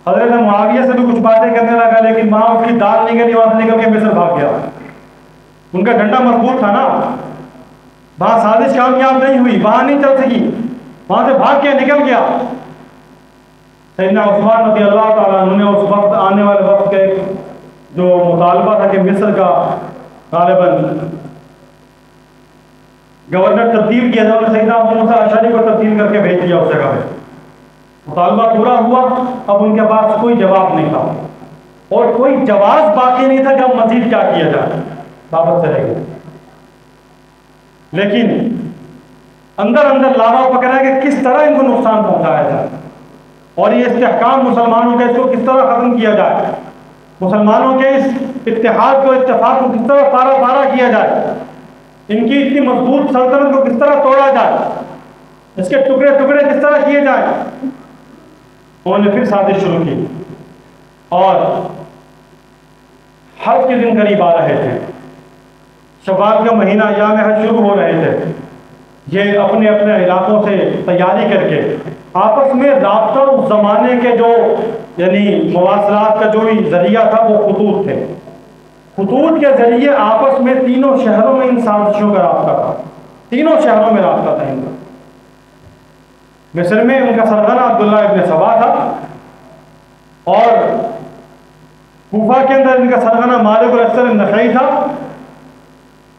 حضرت معاویہ سے بھی کچھ باتیں کرنے لگا، لیکن وہاں اس کی دال نکلی، وہاں سے نکل کے مصر بھاگ گیا۔ ان کا ڈنڈا مضبوط تھا نا، وہاں سازش کامیاب نہیں ہوئی، وہاں نہیں چل سکی، وہاں سے بھاگ کے نکل گیا۔ سیدنا عثمان رضی اللہ تعالیٰ عنہ نے اس وقت آنے والے وقت کا ایک جو مطالبہ تھا کہ مصر کا غالباً گورنر تبدیل کیا تھا، انہوں نے سیدنا ابو موسیٰ اشعری کو تبدیل کر کے بھیج دیا اس جگہ پہ۔ مطالبہ پورا ہوا، اب ان کے پاس کوئی جواب نہیں تھا اور کوئی جواز باقی نہیں تھا کہ اب مزید کیا کیا جائے، واپس چلے گئے۔ لیکن اندر اندر لاوا پکڑا کہ کس طرح ان کو نقصان پہنچایا جائے اور یہ استحکام مسلمانوں کے اس کو کس طرح ختم کیا جائے، مسلمانوں کے اس اتحاد کو، اتفاق کو کس طرح پارا پارا کیا جائے، ان کی اتنی مضبوط سلطنت کو کس طرح توڑا جائے، اس کے ٹکڑے ٹکڑے کس طرح کیے جائیں۔ انہوں نے پھر سازش شروع کی اور حج کے دن قریب آ رہے تھے، شوال کا مہینہ، ایام حج شروع ہو رہے تھے۔ یہ اپنے اپنے علاقوں سے تیاری کر کے آپس میں رابطہ، اس زمانے کے جو یعنی مواصلات کا جو بھی ذریعہ تھا وہ خطوط تھے، خطوط کے ذریعے آپس میں تینوں شہروں میں ان سازشوں کا رابطہ تھا، تینوں شہروں میں رابطہ تھا ان کا۔ مصر میں ان کا سرغنہ عبداللہ ابن سبا تھا اور کوفہ کے اندر ان کا سرغنہ مالک الاسر النخعی تھا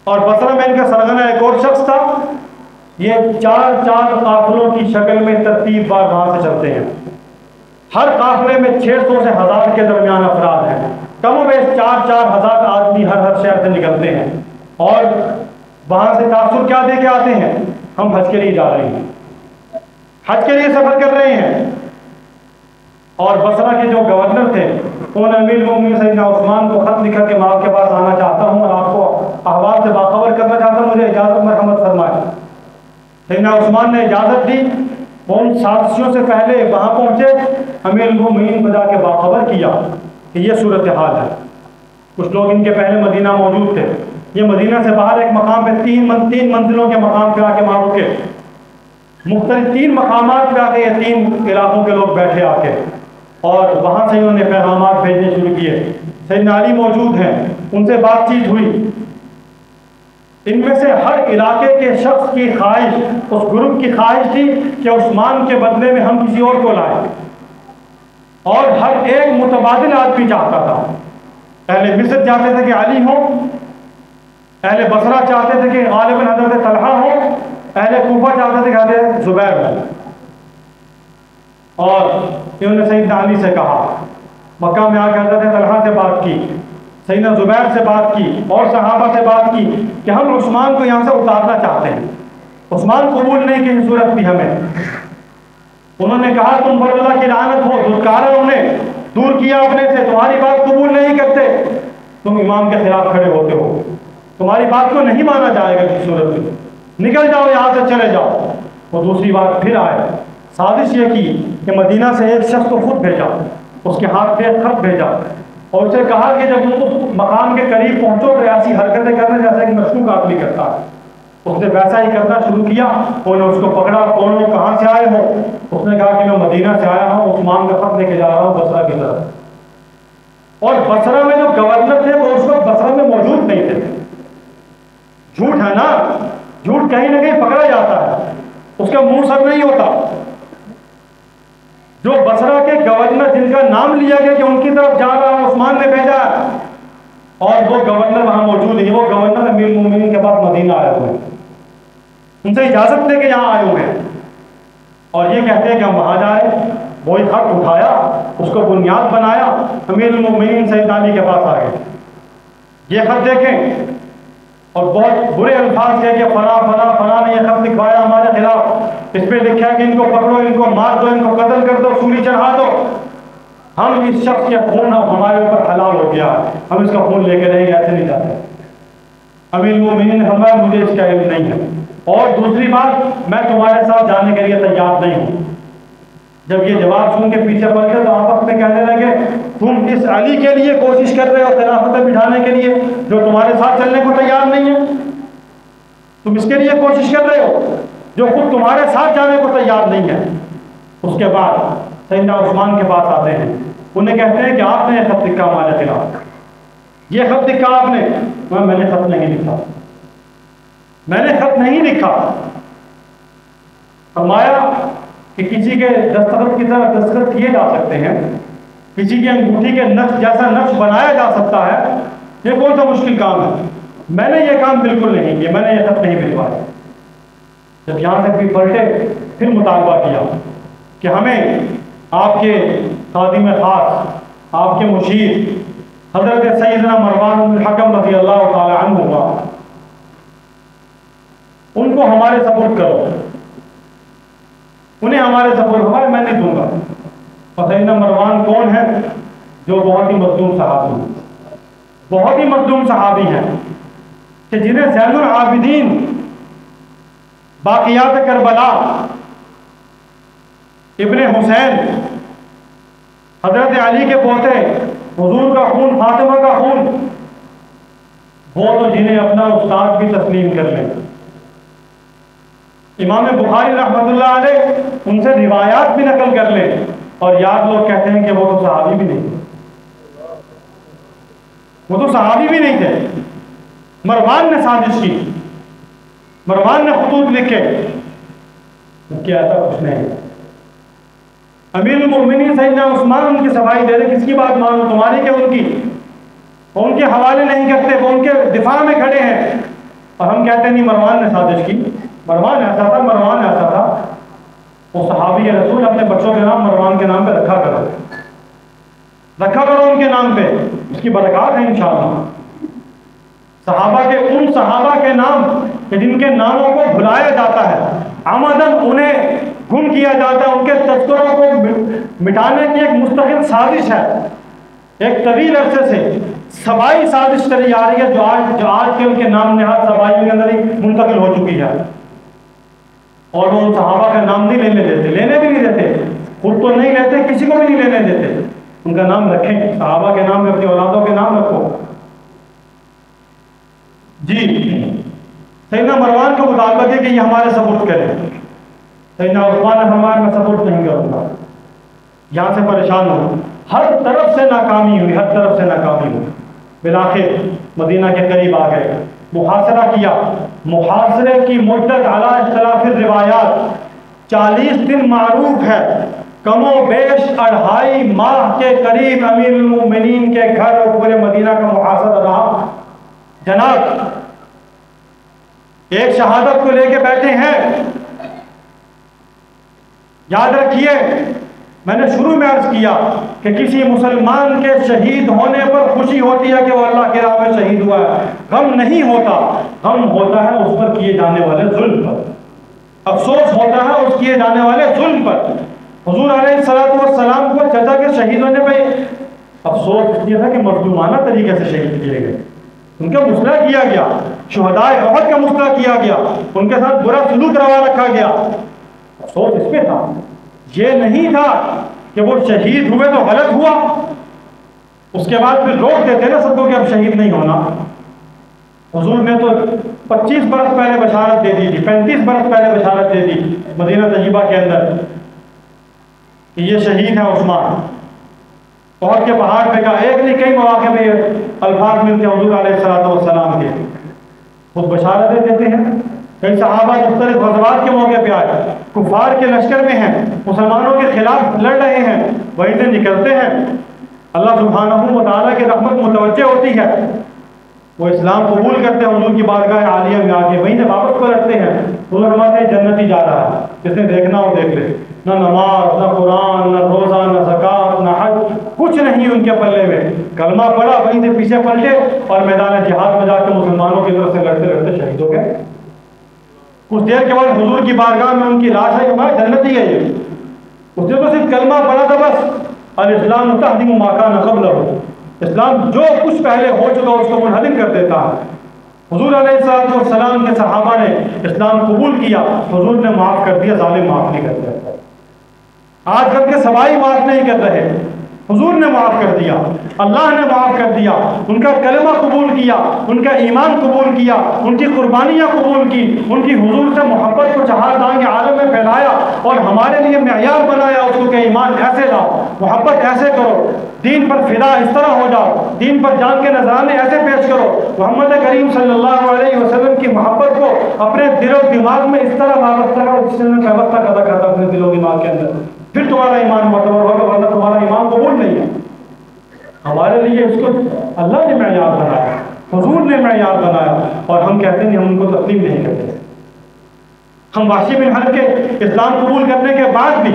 اور بصرہ میں ان کا سرغنہ ایک اور شخص تھا۔ یہ چار چار قافلوں کی شکل میں ترتیب بار وہاں سے چلتے ہیں، ہر قافلے میں 600 سے 1000 کے درمیان افراد ہیں، کم و بیش 4,000 آدمی ہر شہر سے نکلتے ہیں اور وہاں سے تاثر کیا دے کے آتے ہیں، ہم حج کے لیے جا رہے ہیں، حج کے لیے سفر کر رہے ہیں۔ اور بصرہ کے جو گورنر تھے انہوں نے امیر المومنین سیدنا عثمان کو خط لکھا کہ میں آپ کے پاس آنا چاہتا ہوں اور آپ کو احوال سے باخبر کرنا چاہتا ہوں، مجھے اجازت مرحمت فرمائے۔ سیدنا عثمان نے اجازت دی، وہ ان سازشوں سے پہلے وہاں پہنچے، امیر المومنین کو جا کے باخبر کیا کہ یہ صورتحال ہے۔ کچھ لوگ ان کے پہلے مدینہ موجود تھے، یہ مدینہ سے باہر ایک مقام پہ تین منزلوں کے مقام پہ آ کے وہاں رکے، مختلف 3 مقامات پہ آ کے یہ 3 علاقوں کے لوگ بیٹھے آ کے اور وہاں سے انہوں نے پیغامات بھیجنے شروع کیے۔ سیدنا علی موجود ہیں، ان سے بات چیت ہوئی۔ ان میں سے ہر علاقے کے شخص کی خواہش، اس گروپ کی خواہش تھی کہ عثمان کے بدلے میں ہم کسی اور کو لائیں، اور ہر ایک متبادل آدمی چاہتا تھا۔ اہل مصر چاہتے تھے کہ علی ہو، اہل بصرہ چاہتے تھے کہ غالباً حضرت طلحہ ہو، اہل کوفہ چاہتے تھے کہ حضرت زبیر ہو۔ اور انہوں نے سیدنا علی سے کہا، مکہ میں آ کے حضرت طلحہ سے بات کی، سیدنا زبیر سے بات کی اور صحابہ سے بات کی کہ ہم عثمان کو یہاں سے اتارنا چاہتے ہیں، عثمان قبول نہیں کسی صورت بھی ہمیں۔ انہوں نے کہا تم پر اللہ کی لعنت ہو، دھتکارا انہیں، دور کیا اپنے سے، تمہاری بات قبول نہیں کرتے، تم امام کے خلاف کھڑے ہوتے ہو، تمہاری بات کو نہیں مانا جائے گا کسی صورت میں، نکل جاؤ یہاں سے، چلے جاؤ۔ وہ دوسری بار پھر آئے، سازش یہ کی کہ مدینہ سے ایک شخص کو خود بھیجا، اس کے ہاتھ پہ ایک خط بھیجا اور اسے کہا کہ جب تم اس مقام کے قریب پہنچو تو ایسی حرکتیں کرنا جیسا کہ مشروق آدمی کرتا ہے۔ اس نے ویسا ہی کرنا شروع کیا، انہوں نے اس کو پکڑا، کون ہو، کہاں سے آئے ہو؟ اس نے کہا کہ میں مدینہ سے آیا ہوں، عثمان کا خط لے کے جا رہا ہوں بصرہ کی طرف۔ اور بصرہ میں جو گورنر تھے وہ اس وقت بصرہ میں موجود نہیں تھے۔ جھوٹ ہے نا، جھوٹ کہیں نہ کہیں پکڑا جاتا ہے، اس کا منہ سر نہیں ہوتا۔ جو بصرہ کے گورنر جن کا نام لیا گیا کہ ان کی طرف جا رہا ہوں، عثمان نے بھیجا ہے، اور وہ گورنر وہاں موجود نہیں، وہ گورنر امیر المومنین کے پاس مدینہ آئے ہوئے ہیں، ان سے اجازت لے کے یہاں آئے ہوئے ہیں اور یہ کہتے ہیں کہ ہم وہاں جائیں۔ وہی خط اٹھایا، اس کو بنیاد بنایا، امیر المومنین سیدنا علی کے پاس آ گئے یہ خط دیکھیں، اور بہت برے الفاظ کہہ کہ فلاں فلاں فلاں نے یہ خط لکھوایا ہمارے خلاف، اس پہ لکھا کہ ان کو پکڑو، ان کو مار دو، ان کو قتل کر دو، سولی چڑھا دو۔ ہم اس شخص کے خون ہمارے اوپر حلال ہو گیا، ہم اس کا خون لے کے رہیں گے، ایسے نہیں جاتے۔ امیر المومنین نے فرمایا مجھے اس کا علم نہیں ہے، اور دوسری بات میں تمہارے ساتھ جانے کے لیے تیار نہیں ہوں۔ جب یہ جواب سن کے پیچھے پڑ گئے تو آپس میں کہنے لگے تم اس علی کے لیے کوشش کر رہے ہو خلافت پہ بٹھانے کے لیے جو تمہارے ساتھ چلنے کو تیار نہیں ہے؟ تم اس کے لیے کوشش کر رہے ہو جو خود تمہارے ساتھ جانے کو تیار نہیں ہے۔ اس کے بعد سیدنا عثمان کے پاس آتے ہیں، انہیں کہتے ہیں کہ آپ نے یہ خط لکھا ہمارے خلاف، یہ خط لکھا آپ نے؟ میں نے خط نہیں لکھا، میں نے خط نہیں لکھا۔ فرمایا کہ کسی کے دستخط کی طرح دستخط کیے جا سکتے ہیں، کسی کی انگوٹھی کے نقش جیسا نقش بنایا جا سکتا ہے، یہ کون سا مشکل کام ہے؟ میں نے یہ کام بالکل نہیں کیا، میں نے یہ خط نہیں بھجوایا۔ جب یہاں تک بھی پلٹے پھر مطالبہ کیا کہ ہمیں آپ کے خادم خاص، آپ کے مشیر حضرت سیدنا مروان بن الحکم رضی اللہ تعالی عنہ ان کو ہمارے سپورٹ کرو، انہیں ہمارے سپورٹ ہمارے میں نہیں دوں گا۔ اور سیدنا مروان کون ہے؟ جو بہت ہی مظلوم صحابی ہیں، بہت ہی مظلوم صحابی ہیں کہ جنہیں زین العابدین باقیات کربلا ابن حسین حضرت علی کے پوتے، حضور کا خون، فاطمہ کا خون، وہ تو جنہیں اپنا استاد بھی تسلیم کر لیں۔ امام بخاری رحمۃ اللہ علیہ ان سے روایات بھی نقل کر لیں، اور یاد لوگ کہتے ہیں کہ وہ تو صحابی بھی نہیں تھے، وہ تو صحابی بھی نہیں تھے۔ مروان نے سازش کی، مروان نے خطوط لکھے، کیا ایسا کچھ نہیں۔ امیر المومنین سیدنا عثمان ان کی صفائی دے رہے، کس کی بات مانو، تمہاری کہ ان کی؟ وہ ان کے حوالے نہیں کرتے، وہ ان کے دفاع میں کھڑے ہیں، اور ہم کہتے ہیں نہیں مروان نے سازش کی، مروان ایسا تھا، مروان ایسا تھا۔ وہ صحابی رسول اپنے بچوں کے نام مروان کے نام پہ رکھا کرو، رکھا کرو ان کے نام پہ، اس کی برکات ہے انشاءاللہ۔ صحابہ کے ان صحابہ کے نام کہ جن کے ناموں کو بھلایا جاتا ہے، عمدن انہیں گم کیا جاتا ہے، ان کے تذکروں کو مٹانے کی ایک مستقل سازش ہے، ایک طویل عرصے سے سبائی سازش چلی آ رہی ہے، جو آج کے ان کے نام نہاد سبائی کے اندر ہی منتقل ہو چکی ہے۔ اور وہ ان صحابہ کا نام نہیں لینے دیتے، لینے بھی نہیں دیتے، خود تو نہیں لیتے، کسی کو بھی نہیں لینے دیتے۔ ان کا نام رکھیں، صحابہ کے نام میں اپنی اولادوں کے نام رکھو۔ جی سیدنا مروان کو مطالبہ ہے کہ یہ ہمارے سپورٹ کریں۔ سیدنا عثمان نے فرمایا میں سپورٹ نہیں کروں گا، یہاں سے پریشان ہوں، ہر طرف سے ناکامی ہوئی، ہر طرف سے ناکامی ہوئی۔ بالآخر مدینہ کے قریب آ گئے، محاصرہ کیا۔ محاصرے کی مدت علی اختلاف الروایات 40 دن معروف ہے، کم و بیش 2.5 ماہ کے قریب امیر المومنین کے گھر اور پورے مدینہ کا محاصرہ رہا۔ جناب ایک شہادت کو لے کے بیٹھے ہیں، یاد رکھیے میں نے شروع میں عرض کیا کہ کسی مسلمان کے شہید ہونے پر خوشی ہوتی ہے کہ وہ اللہ کی راہ میں شہید ہوا ہے، غم نہیں ہوتا، غم ہوتا ہے اس پر کیے جانے والے ظلم پر، افسوس ہوتا ہے اس کیے جانے والے ظلم پر۔ حضور علیہ السلام کو چچا کے شہید ہونے پہ افسوس یہ تھا کہ مظلومانہ طریقے سے شہید کیے گئے، ان کا مسئلہ کیا گیا، شہدائے احد کا مسئلہ کیا گیا، ان کے ساتھ برا سلوک روا رکھا گیا، افسوس اس پہ تھا۔ یہ نہیں تھا کہ وہ شہید ہوئے تو غلط ہوا، اس کے بعد پھر روک دیتے نا سب کو کہ اب شہید نہیں ہونا۔ حضور نے تو 25 برس پہلے بشارت دے دی تھی، 35 برس پہلے بشارت دے دی مدینہ طیبہ کے اندر کہ یہ شہید ہے عثمان۔ احد کے پہاڑ پہ کہا، ایک نہیں کئی مواقع میں الفاظ ملتے ہیں حضور علیہ السلام کے، خود بشارتیں دیتے ہیں۔ کئی صحابہ مختلف غزوات کے موقع پہ آئے، کفار کے لشکر میں ہیں، مسلمانوں کے خلاف لڑ رہے ہیں، وہیں سے نکلتے ہیں، اللہ سبحانہ و تعالیٰ کی رحمت متوجہ ہوتی ہے، وہ اسلام قبول کرتے ہیں، حضور کی بارگاہ عالیہ میں آ کے وہیں سے واپس پلٹتے ہیں، حضور فرماتے ہیں جنت ہی جا رہا ہے، جس نے دیکھنا ہو دیکھ لے، نہ نماز، نہ قرآن، نہ روزہ، نہ زکوٰۃ، نہ حج، کچھ نہیں ان کے پلے میں۔ کلمہ پڑھا، وہیں سے پیچھے پلٹے اور میدان جہاد میں جا کے مسلمانوں کی طرف سے لڑتے لڑتے شہید ہو گئے۔ کچھ دیر کے بعد حضور کی بارگاہ میں ان کی لاش ہے، ہمارا جنتی ہے یہ، اس نے تو صرف کلمہ پڑھا تھا بس۔ الاسلام تہدم ما کان قبلہ، اسلام جو کچھ پہلے ہو چکا اس کو منہدم کر دیتا ہے۔ حضور علیہ السلام کے صحابہ نے اسلام قبول کیا، حضور نے معاف کر دیا، ظالم معاف نہیں کرتے۔ آج کل کے سوائی معاف نہیں کر رہے، حضور نے معاف کر دیا، اللہ نے معاف کر دیا، ان کا کلمہ قبول کیا، ان کا ایمان قبول کیا، ان کی قربانیاں قبول کی، ان کی حضور سے محبت کو جہان کے عالم میں پھیلایا اور ہمارے لیے معیار بنایا اس کو کہ ایمان ایسے لاؤ، محبت ایسے کرو، دین پر فدا اس طرح ہو جاؤ، دین پر جان کے نذرانے ایسے پیش کرو۔ محمد کریم صلی اللہ علیہ وسلم کی محبت کو اپنے دل و دماغ میں اس طرح وابستہ کرو جس نے وابستہ پیدا کرتا اپنے دل و دماغ کے اندر، پھر تمہارا ایمان معتبر ہوگا، ورنہ تمہارا ایمان قبول نہیں ہے۔ ہمارے لیے اس کو اللہ نے معیار بنایا، حضور نے معیار بنایا، اور ہم کہتے ہیں ہم ان کو تسلیم نہیں کرتے۔ ہم وحشی بن حرب کے اسلام قبول کرنے کے بعد بھی،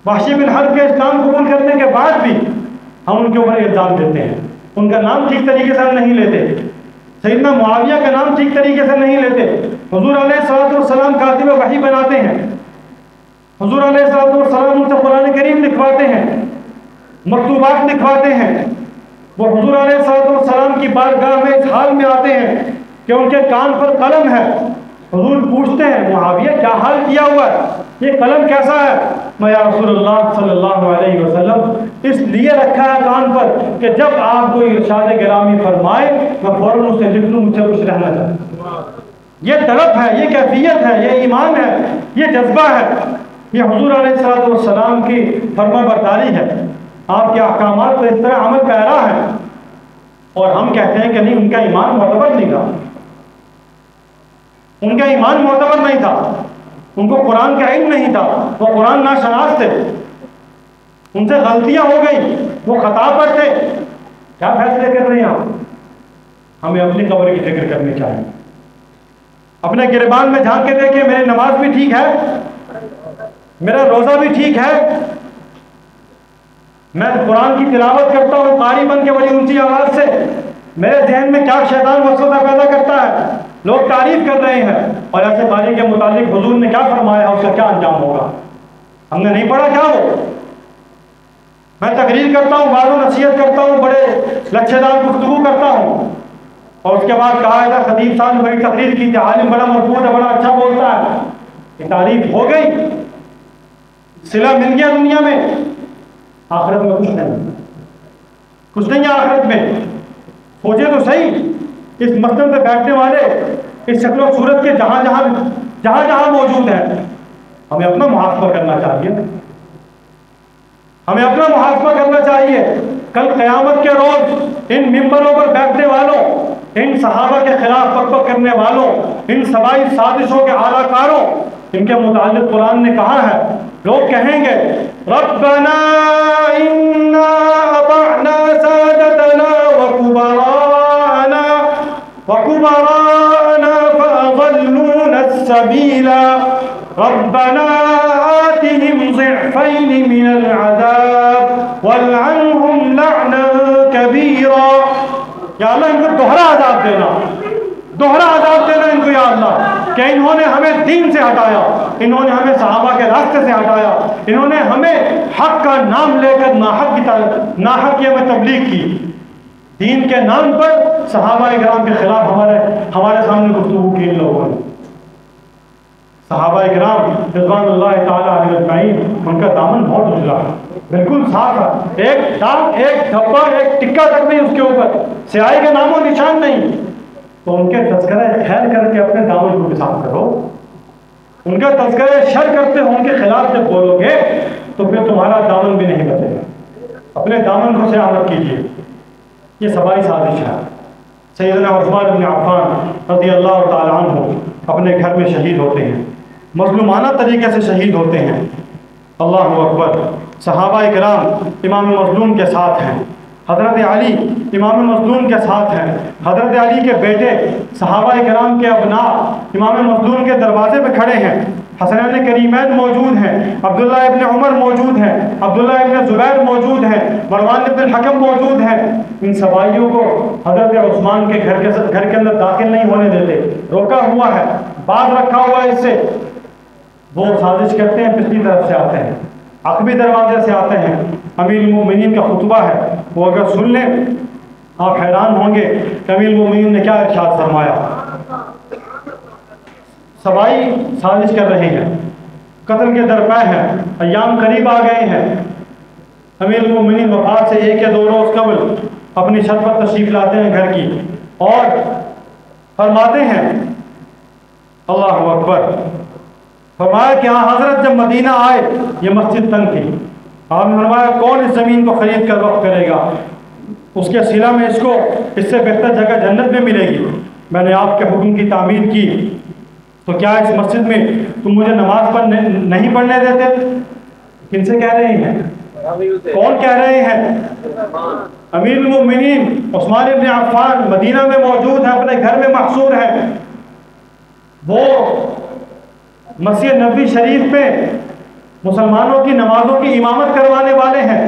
وحشی بن حرب کے اسلام قبول کرنے کے بعد بھی ہم ان کے اوپر الزام دیتے ہیں، ان کا نام ٹھیک طریقے سے ہم نہیں لیتے، سیدنا معاویہ کا نام ٹھیک طریقے سے نہیں لیتے۔ حضور علیہ السلام کاتب وحی بناتے ہیں، حضور علیہ السلام ان سے قرآن کریم لکھواتے ہیں، مکتوبات لکھواتے ہیں۔ وہ حضور علیہ السلام کی بارگاہ میں اس حال میں آتے ہیں کہ ان کے کان پر قلم ہے۔ حضور پوچھتے ہیں معاویہ کیا حال کیا ہوا ہے، یہ قلم کیسا ہے؟ میں یا رسول اللہ صلی اللہ علیہ وسلم اس لیے رکھا ہے کان پر کہ جب آپ کوئی ارشاد گرامی فرمائے میں فوراً اسے لکھ لوں، مجھ سے کچھ رہنا چاہتا۔ یہ طلب ہے، یہ کیفیت ہے، یہ ایمان ہے، یہ جذبہ ہے، یہ حضور علیہ السلام کی فرما برداری ہے، آپ کے احکامات پر اس طرح عمل پیرا ہے، اور ہم کہتے ہیں کہ نہیں ان کا ایمان معتبر نہیں تھا، ان کا ایمان معتبر نہیں تھا، ان کو قرآن کا علم نہیں تھا، وہ قرآن ناشناس تھے، ان سے غلطیاں ہو گئی، وہ خطا پر تھے۔ کیا فیصلے کر رہے ہیں آپ؟ ہمیں اپنی قبر کی فکر کرنی چاہیے، اپنے گریبان میں جھانک کے دیکھیں میری نماز بھی ٹھیک ہے، میرا روزہ بھی ٹھیک ہے، میں قرآن کی تلاوت کرتا ہوں قاری بن کے بڑی اونچی آواز سے، میرے ذہن میں کیا شیطان وسوسہ پیدا کرتا ہے، لوگ تعریف کر رہے ہیں، اور ایسے قاری کے متعلق حضور نے کیا فرمایا، اس کا کیا انجام ہوگا؟ ہم نے نہیں پڑھا کیا ہو؟ میں تقریر کرتا ہوں، بعض و نصیحت کرتا ہوں، بڑے لچھے دار گفتگو کرتا ہوں، اور اس کے بعد کہا ہے خطیب صاحب نے بڑی تقریر کی تھی، عالم بڑا مربوط ہے، بڑا اچھا بولتا ہے، یہ تعریف ہو گئی، صلہ مل گیا دنیا میں، آخرت میں کچھ نہیں، کچھ نہیں ہے آخرت میں۔ سوچے تو صحیح، اس مسجد پہ بیٹھنے والے اس شکل و صورت کے جہاں جہاں موجود ہیں، ہمیں اپنا محاسبہ کرنا چاہیے، ہمیں اپنا محاسبہ کرنا چاہیے۔ کل قیامت کے روز ان ممبروں پر بیٹھنے والوں، ان صحابہ کے خلاف بک کرنے والوں، ان سبائی سازشوں کے اعلی کاروں، ان کے متعلق قرآن نے کہا ہے، لوگ کہیں گے ربنا انا اطعنا سادتنا وكبراءنا فأضلونا السبيل ربنا آتهم ضعفين من العذاب والعنهم لعنا كبيرا۔ یا اللہ ان کو دوہرا عذاب دینا، دوہرا عذاب دینا ان کو یا اللہ، کہ انہوں نے ہمیں دین سے ہٹایا، انہوں نے ہمیں صحابہ کے راستے سے ہٹایا، انہوں نے ہمیں حق کا نام لے کر ناحق کی ہمیں تبلیغ کی، دین کے نام پر صحابہ کرام کے خلاف ہمارے سامنے گفتگو کی ان لوگوں نے۔ صحابہ کرام رضوان اللہ تعالیٰ علیہ اجمعین، ان کا دامن بہت اجلا ہے، بالکل صاف ہے، ایک داغ، ایک دھبا، ایک ٹکا تک نہیں اس کے اوپر، سیاہی کا نام و نشان نہیں۔ تو ان کے تذکرہ خیر کر کے اپنے دامن کو بھی صاف کرو، ان کا تذکرہ شر کرتے ہو ان کے خلاف جب بولو گے تو پھر تمہارا دامن بھی نہیں بچے گا، اپنے دامن کو سیاحت کیجیے۔ یہ سبائی سازش ہے۔ سیدنا عثمان بن عفان رضی اللہ تعالیٰ عنہ اپنے گھر میں شہید ہوتے ہیں، مظلومانہ طریقے سے شہید ہوتے ہیں۔ اللہ اکبر۔ صحابہ کرام امام مظلوم کے ساتھ ہیں، حضرت علی امام مظلوم کے ساتھ ہیں، حضرت علی کے بیٹے صحابہ کرام کے ابناء امام مظلوم کے دروازے پہ کھڑے ہیں، حسنین کریمین موجود ہیں، عبداللہ ابن عمر موجود ہیں، عبداللہ ابن زبیر موجود ہیں، مروان ابن الحکم موجود ہیں۔ ان سوائیوں کو حضرت عثمان کے گھر کے اندر داخل نہیں ہونے دیتے، روکا ہوا ہے، باز رکھا ہوا ہے اس سے۔ وہ سازش کرتے ہیں، پچھلی طرف سے آتے ہیں، عقبی دروازے سے آتے ہیں۔ امیر المومنین کا خطبہ ہے، وہ اگر سن لیں آپ حیران ہوں گے کہ امیر المومنین نے کیا ارشاد فرمایا۔ سوائی سازش کر رہے ہیں، قتل کے درپے ہیں، ایام قریب آ گئے ہیں۔ امیر المومنین وفات سے 1 یا 2 روز قبل اپنی چھت پر تشریف لاتے ہیں گھر کی، اور فرماتے ہیں اللہ اکبر، فرمایا کہ ہاں حضرت جب مدینہ آئے یہ مسجد تنگ تھی، آپ نے فرمایا کون اس زمین کو خرید کر وقف کرے گا، اس کے صلہ میں اس سے بہتر جگہ جنت میں ملے گی۔ میں نے آپ کے حکم کی تعمیر کی، تو کیا اس مسجد میں تم مجھے نماز نہیں پڑھنے دیتے؟ کن سے کہہ رہے ہیں؟ کون کہہ رہے ہیں؟ امیر المومنین عثمان ابن عفان مدینہ میں موجود ہیں، اپنے گھر میں محصور ہیں۔ وہ مسجد نبوی شریف میں مسلمانوں کی نمازوں کی امامت کروانے والے ہیں۔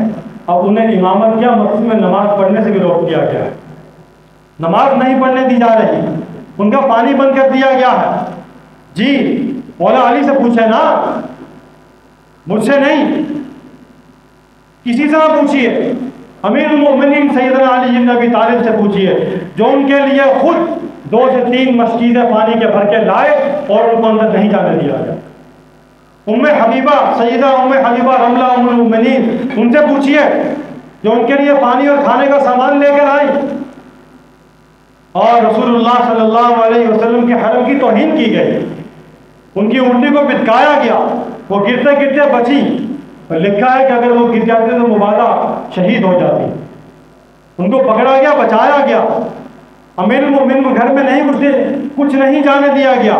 اب انہیں امامت کیا، مسجد میں نماز پڑھنے سے بھی روک دیا گیا ہے، نماز نہیں پڑھنے دی جا رہی، ان کا پانی بند کر دیا گیا ہے۔ جی مولا علی سے پوچھے نا، مجھ سے نہیں، کسی سے نہ پوچھیے، امیر المومنین سیدنا علی بن ابی طالب سے پوچھیے، جو ان کے لیے خود 2 سے 3 مشکیزیں پانی کے بھر کے لائے اور ان کو اندر نہیں جانے دیا گیا۔ ام حبیبہ، سیدہ ام حبیبہ رملہ ام المومنین، ان سے پوچھیے جو ان کے لیے پانی اور کھانے کا سامان لے کر آئی، اور رسول اللہ صلی اللہ علیہ وسلم کے حرم کی توہین کی گئی، ان کی اونٹی کو بتکایا گیا، وہ گرتے گرتے بچی، لکھا ہے کہ اگر وہ گر جاتے تو مبادہ شہید ہو جاتی، ان کو پکڑا گیا، بچایا گیا، امیر المومنین کو گھر میں کچھ نہیں جانے دیا گیا،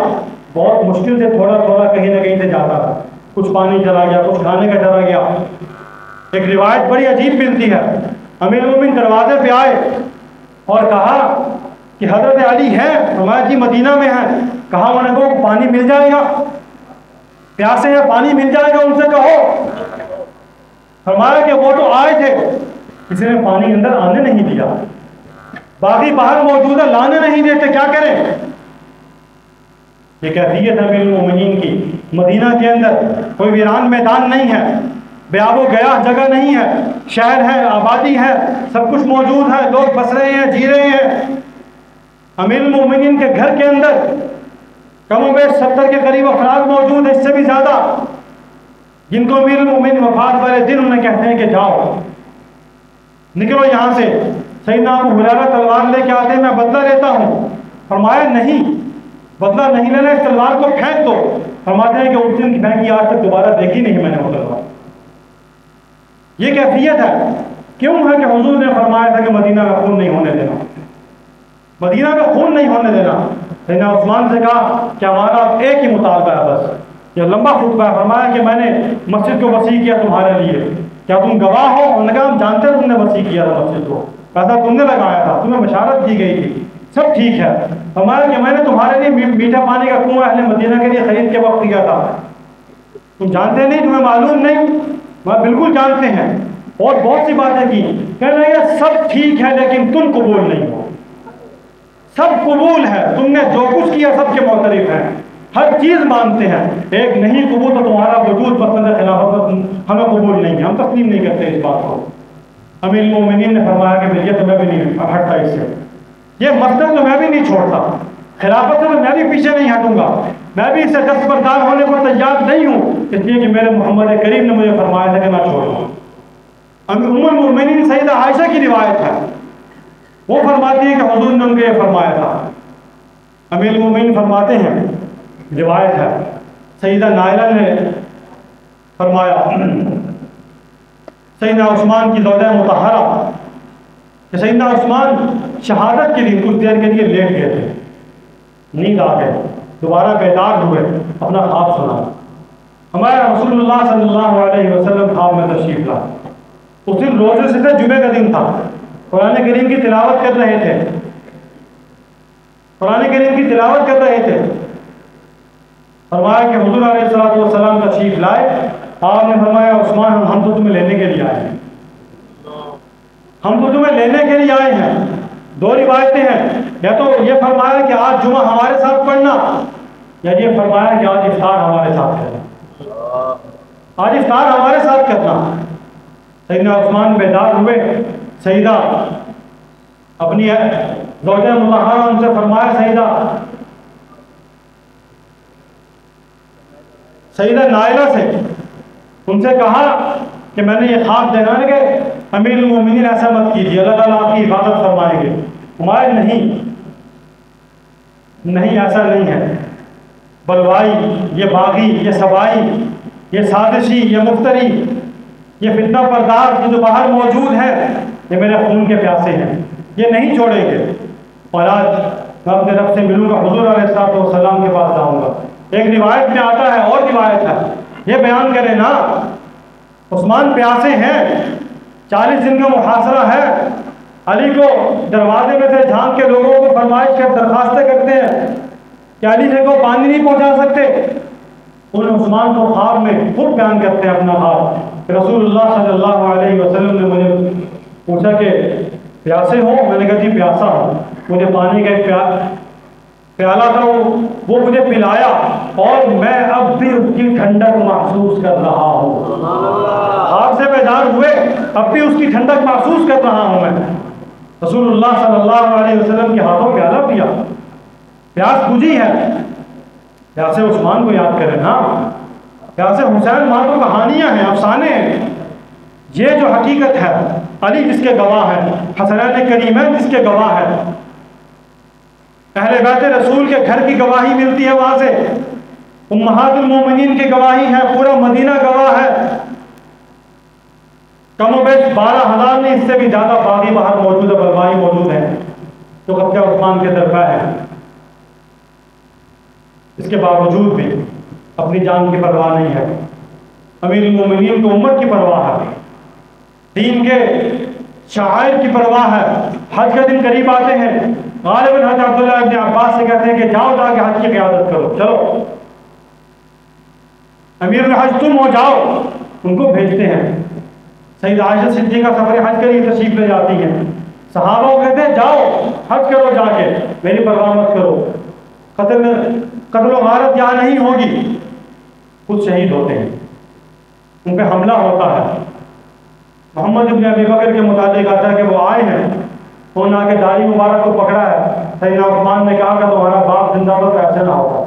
بہت مشکل سے تھوڑا تھوڑا کہیں نہ کہیں سے جاتا تھا، کچھ پانی چلا گیا، کچھ کھانے کا چلا گیا۔ ایک روایت بڑی عجیب ملتی ہے، امیر المومنین دروازے پہ آئے اور کہا کہ حضرت علی ہیں، فرمایا جی مدینہ میں ہیں، کہا انہوں نے کو پانی مل جائے گا، پیاسے ہیں پانی مل جائے گا، ان سے کہو۔ فرمایا کہ وہ تو آئے تھے، کسی نے پانی اندر آنے نہیں دیا، باقی باہر موجود ہے، لانے نہیں دیتے، کیا کریں؟ یہ کیفیت ہے امیر المومنین کی۔ مدینہ کے اندر کوئی ویران میدان نہیں ہے، بیاب و گیا جگہ نہیں ہے، شہر ہے، آبادی ہے، سب کچھ موجود ہے، لوگ بس رہے ہیں، جی رہے ہیں۔ امیر المومنین کے گھر کے اندر کم و بیش 70 کے قریب افراد موجود ہیں، اس سے بھی زیادہ، جن کو امیر المومنین وفات والے دن انہیں کہتے ہیں کہ جاؤ نکلو یہاں سے۔ سیدنا ابو ہریرہ تلوار لے کے آتے ہیں، میں بدلہ لیتا ہوں، فرمایا نہیں، بدلہ نہیں لینا، اس تلوار کو پھینک دو۔ فرماتے ہیں کہ اس دن کی پھینکی آج تک دوبارہ دیکھی نہیں میں نے وہ تلوار۔ یہ کیفیت ہے، کیوں ہے کہ حضور نے فرمایا تھا کہ مدینہ کا خون نہیں ہونے دینا، مدینہ کا خون نہیں ہونے دینا۔ سیدنا عثمان سے کہا کہ ہمارا ایک ہی مطالبہ ہے، بس یہ لمبا خطبہ ہے، فرمایا کہ میں نے مسجد کو وسیع کیا تمہارے لیے، کیا تم گواہ ہو؟ انہوں نے کہا ہم جانتے ہیں تم نے وسیع کیا تھا مسجد کو، پیسہ تم نے لگایا تھا، تمہیں بشارت دی گئی تھی، سب ٹھیک ہے۔ فرمایا کہ میں نے تمہارے لیے میٹھا پانی کا کنواں اہل مدینہ کے لیے خرید کے وقت دیا تھا، تم جانتے نہیں، تمہیں معلوم نہیں؟ وہ بالکل جانتے ہیں، اور بہت سی باتیں کی، کہنے لگے سب ٹھیک ہے لیکن تم قبول نہیں ہو، سب قبول ہے، تم نے جو کچھ کیا سب کے معترف ہیں، ہر چیز مانتے ہیں، ایک نہیں قبول تو تمہارا وجود پسند خلافت ہمیں قبول نہیں ہے، ہم تسلیم نہیں کرتے اس بات کو۔ امیر المومنین نے فرمایا کہ یہ تو میں بھی نہیں ہٹتا اس سے، یہ مسئلہ تو میں بھی نہیں چھوڑتا، خلافت سے تو میں بھی پیچھے نہیں ہٹوں گا، میں بھی اس سے دستبردار ہونے کو تیار نہیں ہوں، اس لیے کہ میرے محمد کریم نے مجھے فرمایا تھا کہ میں چھوڑوں۔ ام المومنین سیدہ عائشہ کی روایت ہے، وہ فرماتی ہے کہ حضور نے ان کو یہ فرمایا تھا۔ امیر المومنین فرماتے ہیں، روایت ہے، سیدہ نائلہ نے فرمایا سیدنا عثمان کی زوجہ مطہرہ کہ سیدنا عثمان شہادت کے لیے کچھ دیر کے لیے لیٹ گئے تھے، نیند آ گئے، دوبارہ بیدار ہوئے، اپنا خواب سنا، ہمارے رسول اللہ صلی اللہ علیہ وسلم خواب میں تشریف لا۔ اس دن روزے سے تھے، جمعہ کا دن تھا، قرآن کریم کی تلاوت کر رہے تھے، قرآن کریم کی تلاوت کر رہے تھے۔ فرمایا کہ حضور علیہ السلام تشریف لائے، آپ نے فرمایا عثمان ہم تو تمہیں لینے کے لیے آئے ہیں، ہم تو تمہیں لینے کے لیے آئے ہیں۔ دو روایتیں ہیں، یا تو یہ فرمایا کہ آج جمعہ ہمارے ساتھ پڑھنا، یا یہ فرمایا کہ آج افطار ہمارے ساتھ کرنا، آج افطار ہمارے ساتھ کرنا۔ سیدنا عثمان بیدار ہوئے، سیدہ اپنی زوجہ مطہرہ ان سے فرمایا، سیدہ نائلہ سے ان سے کہا کہ میں نے یہ خواب دیکھا ہے کہ امیر المومنین ایسا مت کیجیے، اللہ تعالیٰ آپ کی حفاظت فرمائیں گے۔ ہمارے نہیں ایسا نہیں ہے، بلوائی، یہ باغی، یہ سبائی، یہ سازشی، یہ مفتری، یہ فتنہ پردار جو باہر موجود ہے، یہ میرے خون کے پیاسے ہیں، یہ نہیں چھوڑیں گے۔ اور آج میں اپنے رب سے ملوں گا، حضور علیہ السلام کے پاس جاؤں گا۔ ایک روایت میں آتا ہے، اور روایت ہے، یہ بیان کرے نا عثمان پیاسے ہیں، 40 دن کا محاصرہ ہے، علی کو دروازے میں سے جھانک کے لوگوں کو فرمائش کے درخواستیں کرتے ہیں کہ علی سے کو پانی نہیں پہنچا سکتے۔ انہوں نے عثمان کو خواب میں خود بیان کرتے ہیں اپنا خواب کہ رسول اللہ صلی اللہ علیہ وسلم نے مجھے پوچھا کہ پیاسے ہو؟ میں نے کہا جی پیاسا ہوں، مجھے پانی کا ایک پیالہ تھا، وہ مجھے پلایا اور میں اب بھی اس کی ٹھنڈک محسوس کر رہا ہوں۔ خواب سے بیدار ہوئے، اب بھی اس کی ٹھنڈک محسوس کر رہا ہوں میں۔ رسول اللہ صلی اللہ علیہ وسلم کے ہاتھوں پیالہ پیا، پیاس بجھی ہے۔ پیاسے عثمان کو یاد کریں نا، پیاسے حسین ماں تو کہانیاں ہیں، افسانے ہیں، یہ جو حقیقت ہے علی جس کے گواہ ہے، حسنین کریمین جس کے گواہ ہے، اہل بیت رسول کے گھر کی گواہی ملتی ہے وہاں سے، امہات المومنین کی گواہی ہے، پورا مدینہ گواہ ہے، کم و بیش 12,000 نہیں، اس سے بھی زیادہ باغی باہر موجود ہے، بلوائی موجود ہیں جو قبضہ عثمان کے طرفہ ہے۔ اس کے باوجود بھی اپنی جان کی پرواہ نہیں ہے، امیر المومنین کو امت کی پرواہ ہے، دین کے شعائر کی پرواہ ہے۔ حج کا دن قریب آتے ہیں، غالباً حضرت عبداللہ ابن عباس سے کہتے ہیں کہ جاؤ جا کے حج کی قیادت کرو، چلو امیر الحج تم ہو، جاؤ، ان کو بھیجتے ہیں۔ سیدہ عائشہ صدیقہ سفر حج کے لیے تشریف لے جاتی ہیں، صحابہ کو کہتے ہیں جاؤ حج کرو، جا کے میری پرواہ مت کرو، قتل و غارت یہاں نہیں ہوگی۔ کچھ شہید ہوتے ہیں، ان پہ حملہ ہوتا ہے۔ محمد ابن ابی بکر کے متعلق آتا ہے کہ وہ آئے ہیں، انہوں نے آ کے داڑھی مبارک کو پکڑا ہے، سیدنا عثمان نے کہا کہ تمہارا باپ زندہ ہو تو ایسے نہ ہوگا،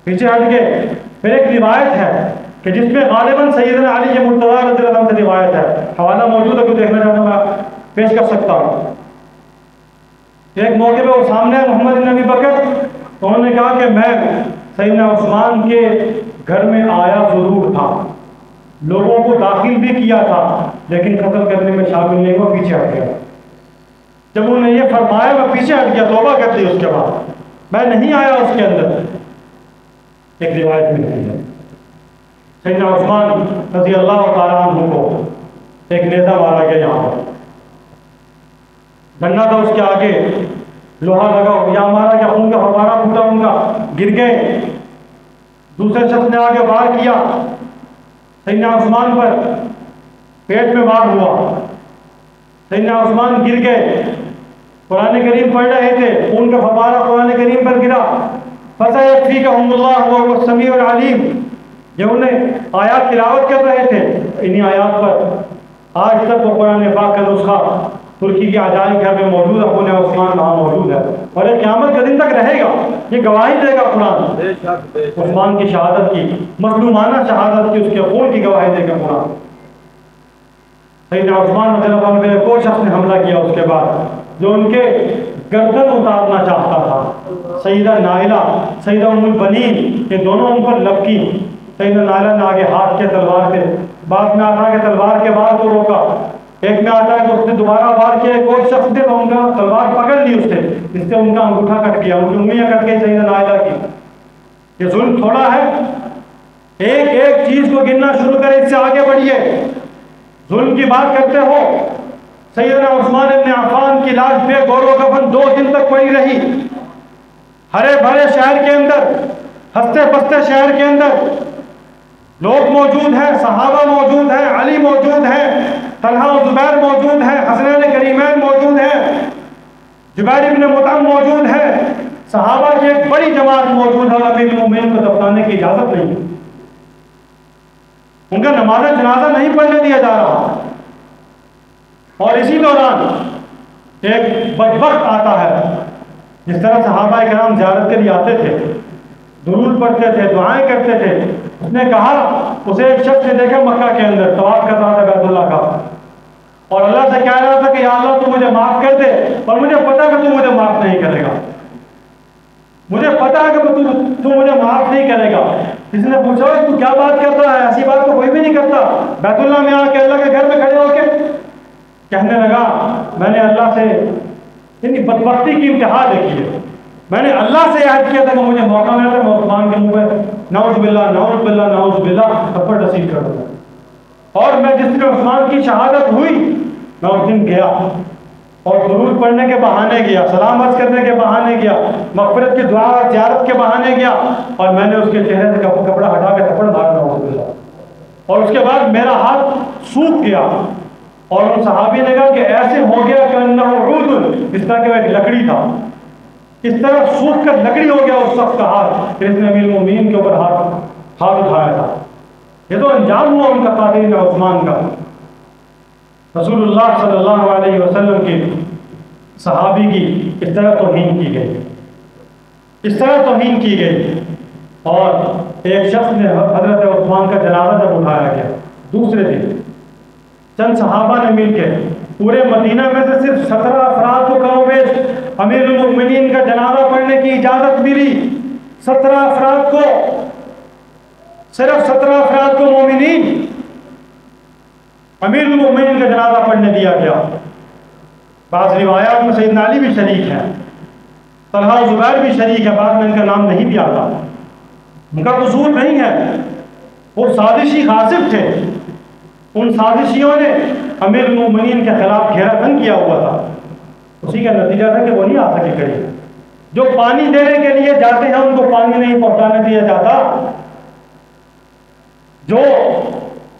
پیچھے ہٹ کے۔ پھر ایک روایت ہے کہ جس میں غالباً سیدنا علی کے مرتضیٰ رضی اللہ عنہ سے روایت ہے، حوالہ موجود ہے، کوئی دیکھنا چاہتا میں پیش کر سکتا ہوں۔ ایک موقع پہ وہ سامنے محمد بن ابی بکر، انہوں نے کہا کہ میں سیدنا عثمان کے گھر میں آیا ضرور تھا، لوگوں کو داخل بھی کیا تھا، لیکن قتل کرنے میں شامل نہیں ہوا، پیچھے ہٹ گیا۔ جب انہوں نے یہ فرمایا میں پیچھے ہٹ گیا، توبہ کر دی، اس کے بعد میں نہیں آیا اس کے اندر۔ ایک روایت ملتی ہے سیدنا عثمان رضی اللہ تعالیٰ عنہ کو ایک نیزہ مارا گیا، یہاں پر ڈنڈا تھا، اس کے آگے لوہا لگا، یا مارا گیا، خون کا فوارہ پھوٹا، ان کا گر گئے۔ دوسرے شخص نے آگے وار کیا سیدنا عثمان پر، پیٹ میں وار ہوا، سیدنا عثمان گر گئے۔ قرآن کریم پڑھ رہے تھے، خون کا فوارہ قرآن کریم پر گرا، فَسَيَكْفِيكَهُمُ اللَّهُ وَهُوَ السَّمِيعُ الْعَلِيمُ۔ یہ انہیں آیات تلاوت کر رہے تھے، انہی آیات پر آج تک وہ قرآن پاک کا نسخہ ترکی کے عجائب گھر میں موجود ہے، خون عثمان وہاں موجود ہے، اور یہ قیامت کے دن تک رہے گا، یہ گواہی دے گا قرآن عثمان کی شہادت کی، مظلومانہ شہادت کی، اس کے خون کی گواہی دے گا قرآن۔ سیدنا عثمان رضی اللہ عنہ پہ کوئی شخص نے حملہ کیا اس کے بعد، جو ان کے گردن اتارنا چاہتا تھا۔ سیدہ نائلہ، سیدہ ام البنین، یہ دونوں ان پر لپکی۔ سیدہ نائلہ نے آگے ہاتھ کے تلوار کے، بعد میں آتا ہے کہ تلوار کے بعد کو روکا، ایک میں آتا ہے کہ اس نے دوبارہ وار کیا، ایک اور شخص نے ان کا تلوار پکڑ لی اس سے، جس سے ان کا انگوٹھا کٹ گیا، ان کی انگلیاں کٹ گئی سیدہ نائلہ کی۔ یہ ظلم تھوڑا ہے، ایک ایک چیز کو گننا شروع کرے، اس سے آگے بڑھیے۔ ظلم کی بات کرتے ہو، سیدنا عثمان بن عفان کی لاش بے گور و کفن 2 دن تک پڑی رہی، ہرے بھرے شہر کے اندر ہنستے بستے شہر کے اندر لوگ موجود ہیں، صحابہ موجود ہیں، علی موجود ہیں، طلحہ و زبیر موجود ہیں، حسنین کریمین موجود ہیں، جبیر ابن مطعم موجود ہے، صحابہ کی ایک بڑی جماعت موجود ہے، اور امیر المومنین کو دفنانے کی اجازت نہیں، ان کا نماز جنازہ نہیں پڑھنے دیا جا رہا۔ اور اسی دوران ایک بدبخت آتا ہے، جس طرح صحابہ کرام زیارت کے لیے آتے تھے، درود پڑھتے تھے، دعائیں کرتے تھے، اس نے کہا، اسے ایک شخص نے دیکھا مکہ کے اندر طواف کر رہا تھا بیت اللہ کا، اور اللہ سے کہہ رہا تھا کہ یا اللہ تو مجھے معاف کر دے، اور مجھے پتا کہ تو مجھے معاف نہیں کرے گا، مجھے پتا ہے کہ تو مجھے معاف نہیں کرے گا۔ کسی نے پوچھا تو کیا بات کرتا ہے، ایسی بات تو کوئی بھی نہیں کرتا، بیت اللہ میں آ کے اللہ کے گھر میں کھڑے ہو کے کہنے لگا، میں نے اللہ سے اتنی بدبختی کی انتہا دیکھی ہے، میں نے اللہ سے عہد کیا تھا کہ مجھے موقع ملا تھا میں عثمان کے منہ پہ نعوذ باللہ نعوذ باللہ نعوذ باللہ تھپڑ رسید کر دوں، اور میں جس دن عثمان کی شہادت ہوئی میں اس دن گیا اور درود پڑھنے کے بہانے گیا، سلام عرض کرنے کے بہانے گیا، مغفرت کی دعا اور زیارت کے بہانے گیا، اور میں نے اس کے چہرے سے کپڑا ہٹا کے تھپڑ مارا نعوذ باللہ، اور اس کے بعد میرا ہاتھ سوکھ گیا، اور ان صحابی نے کہا کہ ایسے ہو گیا کہ انہ عود، اس طرح کہ وہ ایک لکڑی تھا، اس طرح سوکھ کر لکڑی ہو گیا اس شخص کا ہاتھ کہ اس نے امیر المومنین کے اوپر ہاتھ اٹھایا تھا۔ یہ تو انجام ہوا ان کا قاتل عثمان کا۔ رسول اللہ صلی اللہ علیہ وسلم کے صحابی کی اس طرح توہین کی گئی، اس طرح توہین کی گئی، اور ایک شخص نے حضرت عثمان کا جنازہ جب اٹھایا گیا دوسرے دن، چند صحابہ نے مل کے پورے مدینہ میں سے صرف 17 افراد کو کم و بیش امیر المومنین کا جنازہ پڑھنے کی اجازت ملی، 17 افراد کو، صرف 17 افراد کو مومنین امیر المومنین کا جنازہ پڑھنے دیا گیا۔ بعض روایات میں سیدنا علی بھی شریک ہیں، طلحہ و زبیر بھی شریک ہے، بعد میں ان کا نام نہیں بھی آتا، ان کا قصور نہیں ہے، وہ سازشی غاصب تھے، ان سازشیوں نے امیر المومنین کے خلاف گھیرا بند کیا ہوا تھا، اسی کا نتیجہ تھا کہ وہ نہیں آ سکے قریب، جو پانی دینے کے لیے جاتے ہیں ان کو پانی نہیں پہنچانے دیا جاتا، جو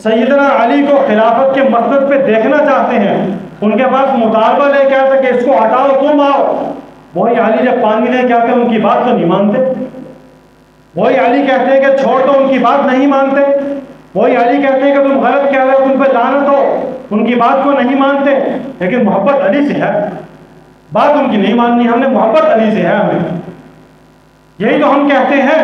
سیدنا علی کو خلافت کے مقصد پہ دیکھنا چاہتے ہیں ان کے پاس مطالبہ لے کے آتا کہ اس کو ہٹاؤ تم آؤ، وہی علی جب پانی لے کے آتے ان کی بات تو نہیں مانتے، وہی علی کہتے ہیں کہ چھوڑ دو ان کی بات نہیں مانتے، وہی علی کہتے ہیں کہ تم غلط کہہ رہے ہو تم پہ لعنت ہو ان کی بات کو نہیں مانتے، لیکن محبت علی سے ہے، بات ان کی نہیں ماننی، ہم نے محبت علی سے ہے ہمیں، یہی تو ہم کہتے ہیں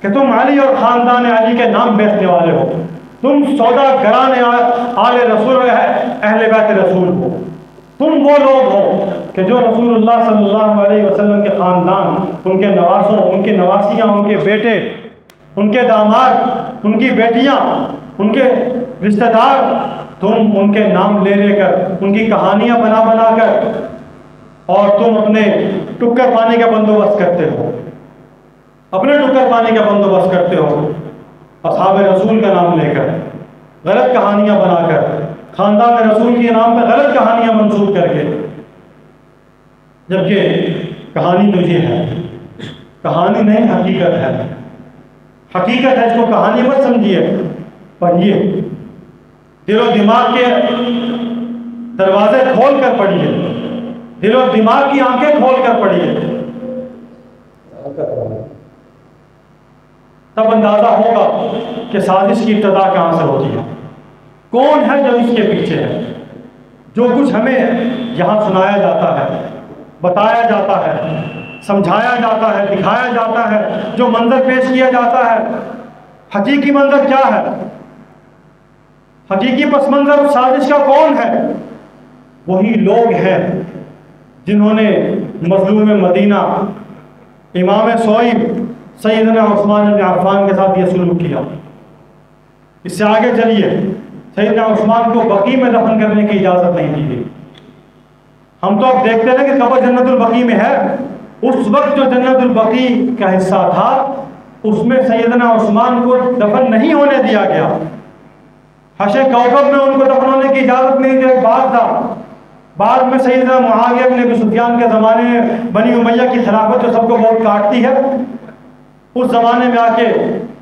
کہ تم علی اور خاندان علی کے نام بیچنے والے ہو، تم سودا گران آل رسول اہل بیت رسول ہو، تم وہ لوگ ہو کہ جو رسول اللہ صلی اللہ علیہ وسلم کے خاندان، ان کے نواسوں، ان کے نواسیاں، ان کے بیٹے، ان کے داماد، ان کی بیٹیاں، ان کے رشتہ دار، تم ان کے نام لے لے کر ان کی کہانیاں بنا بنا کر اور تم اپنے ٹکر پانے کا بندوبست کرتے ہو، اپنے ٹکر پانے کا بندوبست کرتے ہو، اصحاب رسول کا نام لے کر غلط کہانیاں بنا کر، خاندان رسول کے نام پہ غلط کہانیاں منسوخ کر کے، جبکہ کہانی تو یہ ہے، کہانی نہیں حقیقت ہے، حقیقت ہے، اس کو کہانی مت سمجھیے، پڑھیے، دل و دماغ کے دروازے کھول کر پڑھیے، دل و دماغ کی آنکھیں کھول کر پڑھیے، تب اندازہ ہوگا کہ سازش کی ابتدا کہاں سے ہوتی ہے، کون ہے جو اس کے پیچھے ہے۔ جو کچھ ہمیں یہاں سنایا جاتا ہے، بتایا جاتا ہے، سمجھایا جاتا ہے، دکھایا جاتا ہے، جو منظر پیش کیا جاتا ہے، حقیقی منظر کیا ہے؟ حقیقی پس منظر اس سازش کا کون ہے؟ وہی لوگ ہیں جنہوں نے مظلوم مدینہ امام صویب سیدنا عثمان بن عفان کے ساتھ یہ سلوک کیا۔ اس سے آگے چلیے، سیدنا عثمان کو بقیع میں دفن کرنے کی اجازت نہیں دی گئی۔ ہم تو اب دیکھتے ہیں کہ قبر جنت البقیع میں ہے، اس وقت جو جنت البقیع کا حصہ تھا اس میں سیدنا عثمان کو دفن نہیں ہونے دیا گیا، حشر کوکب میں ان کو دفن ہونے کی اجازت نہیں دی، ایک بات تھا۔ بعد میں سیدنا معاویہ بن ابی سفیان کے زمانے میں بنی امیہ کی خلافت جو سب کو بہت کاٹتی ہے، اس زمانے میں آ کے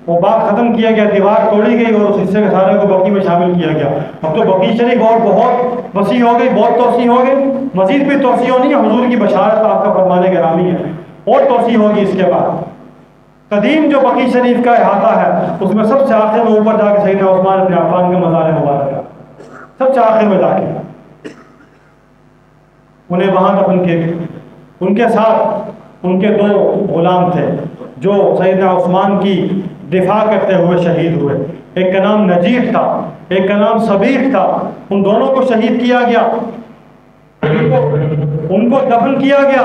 وہ بات ختم کیا گیا، دیوار توڑی گئی اور اس حصے کے سارے کو بقی میں شامل کیا گیا۔ اب تو بقی شریف اور بہت وسیع ہو گئی، بہت توسیع ہو گئی، مزید بھی توسیع ہونی ہے، حضور کی بشارت آپ کا فرمان گرامی ہے، اور توسیع ہوگی اس کے بعد۔ قدیم جو بقی شریف کا احاطہ ہے اس میں سب سے آخر میں اوپر جا کے سیدنا عثمان بن عفان کا مزار مبارک ہے، سب سے آخر میں جا کے انہیں وہاں دفن کیے گئے۔ ان کے ساتھ ان کے 2 غلام تھے جو سیدنا عثمان کی دفاع کرتے ہوئے شہید ہوئے، ایک کا نام نجیح تھا، ایک کا نام صبیح تھا۔ ان دونوں کو شہید کیا گیا، ان کو دفن کیا گیا۔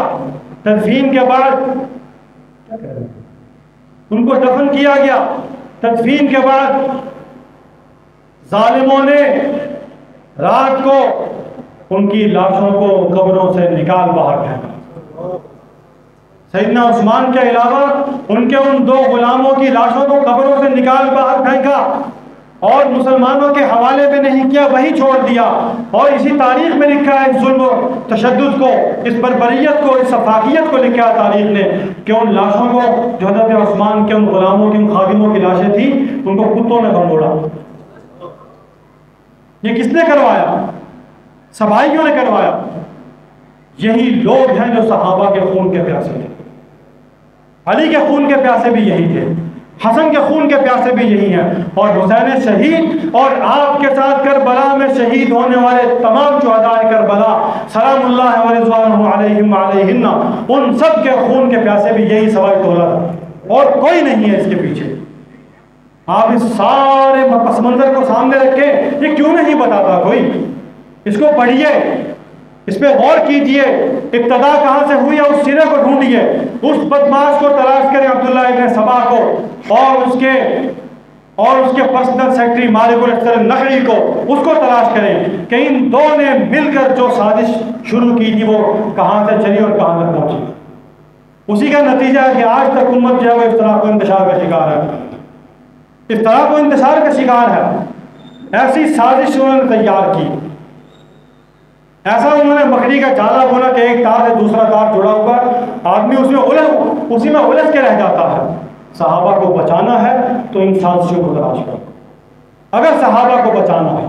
تدفین کے بعد ان کو دفن کیا گیا، تدفین کے بعد ظالموں نے رات کو ان کی لاشوں کو قبروں سے نکال باہر پھینکا۔ سیدنا عثمان کے علاوہ ان کے ان 2 غلاموں کی لاشوں کو قبروں سے نکال باہر پھینکا اور مسلمانوں کے حوالے میں نہیں کیا، وہی چھوڑ دیا۔ اور اسی تاریخ میں لکھا ہے اس ظلم و تشدد کو، اس بربریت کو، اس سفاکیت کو لکھا ہے تاریخ نے کہ ان لاشوں کو جو حضرت عثمان کے ان غلاموں کی، ان خادموں کی لاشیں تھیں، ان کو کتوں نے بھنگوڑا۔ یہ کس نے کروایا؟ صحابیوں نے کروایا۔ یہی لوگ ہیں جو صحابہ کے خون کے پیاسے تھے۔ علی کے خون کے پیاسے بھی یہی تھے، حسن کے خون کے پیاسے بھی یہی ہیں، اور حسین شہید اور آپ کے ساتھ کربلا میں شہید ہونے والے تمام شہداء کربلا سلام اللہ و رضوانہ علیہم علیہن، ان سب کے خون کے پیاسے بھی یہی سوائے تولا تھا، اور کوئی نہیں ہے اس کے پیچھے۔ آپ اس سارے پس منظر کو سامنے رکھیں، یہ کیوں نہیں بتاتا کوئی؟ اس کو پڑھیے، اس پہ غور کیجئے، ابتدا کہاں سے ہوئی ہے اس سرے کو ڈھونڈیے، اس بدماش کو تلاش کریں عبداللہ ابن سبا کو، اور اس کے پرسنل سیکرٹری مالک الاسر النخعی کو، اس کو تلاش کریں کہ ان 2 نے مل کر جو سازش شروع کی تھی وہ کہاں سے چلی اور کہاں تک پہنچی۔ اسی کا نتیجہ ہے کہ آج تک امت جو ہے وہ افتراق و انتشار کا شکار ہے، افتراق و انتشار کا شکار ہے۔ ایسی سازش انہوں نے تیار کی، ایسا انہوں نے بکری کا جالا بولا کہ ایک تار سے دوسرا تار جڑا ہوا، آدمی اسی میں الجھ کے رہ جاتا ہے۔ صحابہ کو بچانا ہے تو ان سازشوں کو تلاش کرو، اگر صحابہ کو بچانا ہے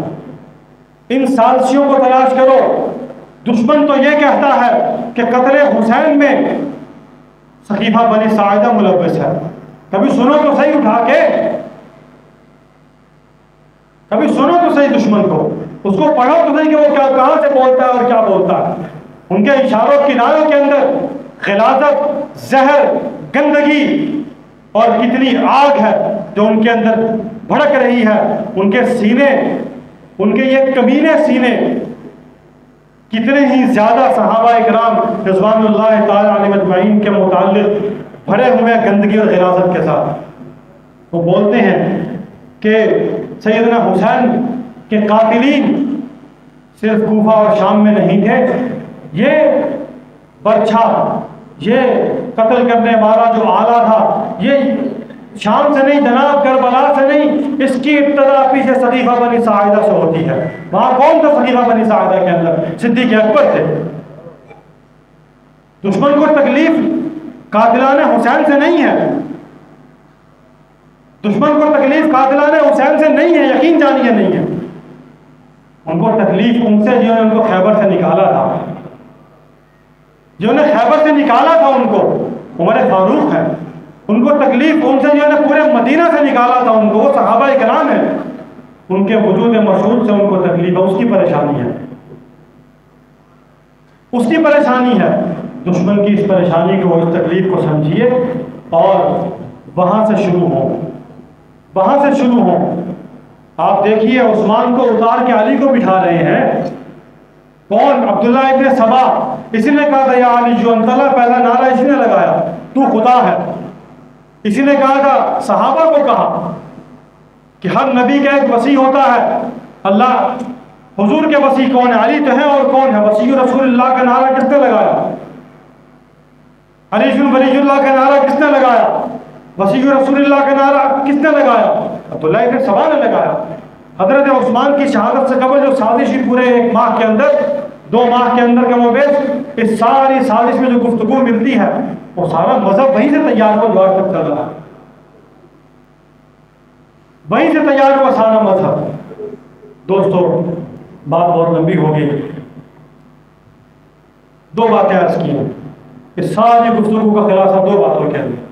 ان سازشوں کو تلاش کرو۔ دشمن تو یہ کہتا ہے کہ قتل حسین میں سقیفہ بنی ساعدہ ملوث ہے، کبھی سنو تو صحیح اٹھا کے، کبھی سنو تو صحیح دشمن کو، اس کو پڑھو تو صحیح کہ وہ کہاں سے بولتا ہے اور کیا بولتا ہے۔ ان کے اشاروں کناروں کے اندر غلاظت، زہر، گندگی اور کتنی آگ ہے جو ان کے اندر بھڑک رہی ہے۔ ان کے سینے، ان کے یہ کمینے سینے کتنے ہی زیادہ صحابہ اکرام رضوان اللہ تعالی علیہم اجمعین کے متعلق بھرے ہوئے گندگی اور غلاظت کے ساتھ۔ وہ بولتے ہیں کہ سیدنا حسین کے قاتلین صرف کوفہ اور شام میں نہیں تھے، یہ برچھا، یہ قتل کرنے والا جو آلہ تھا، یہ شام سے نہیں جناب، کربلا سے نہیں، اس کی ابتدا پیچھے سقیفہ بنی ساعدہ سے ہوتی ہے۔ وہاں کون تھا سقیفہ بنی ساعدہ کے اندر؟ صدیق اکبر تھے۔ دشمن کو تکلیف قاتلان حسین سے نہیں ہے، دشمن کو تکلیف قاتلان حسین سے نہیں ہے، یقین جانیے نہیں ہے۔ ان کو تکلیف ان سے جنہوں نے ان کو خیبر سے نکالا تھا، جنہوں نے خیبر سے نکالا تھا ان کو عمر فاروق ہے۔ ان کو تکلیف ان سے جنہوں نے پورے مدینہ سے نکالا تھا ان کو، وہ صحابہ اکرام ہیں۔ ان کے وجود مشہور سے ان کو تکلیف ہے، اس کی پریشانی ہے، اس کی پریشانی ہے۔ دشمن کی اس پریشانی کو، اس تکلیف کو سمجھیے اور وہاں سے شروع ہو، وہاں سے شروع ہو۔ آپ دیکھیے عثمان کو اتار کے علی کو بٹھا رہے ہیں، کون؟ عبداللہ ابن سبا۔ اسی نے کہا تھا یا علی جو انطلع، پہلا نعرہ اسی نے لگایا، تو خدا ہے۔ اسی نے کہا تھا، صحابہ کو کہا کہ ہر نبی کا ایک وصی ہوتا ہے، اللہ حضور کے وصی کون ہے؟ علی تو ہے، اور کون ہے؟ وصی رسول اللہ کا نعرہ کس نے لگایا؟ علی ولی اللہ کا نعرہ کس نے لگایا؟ وصی رسول اللہ کا نعرہ کس نے لگایا؟ عبداللہ ابن سبا نے لگایا۔ حضرت عثمان کی شہادت سے قبل جو سازش پورے 1 ماہ کے اندر، 2 ماہ کے اندر کا مویز، اس ساری سازش میں جو گفتگو ملتی ہے وہ سارا مذہب وہیں سے تیار ہو جو آج تک چل رہا ہے۔ وہیں سے تیار ہوا سارا مذہب۔ دوستو بات بہت لمبی ہوگی، دو باتیں عرض کی ہیں، اس ساری گفتگو کا خلاصہ دو باتوں کے اندر۔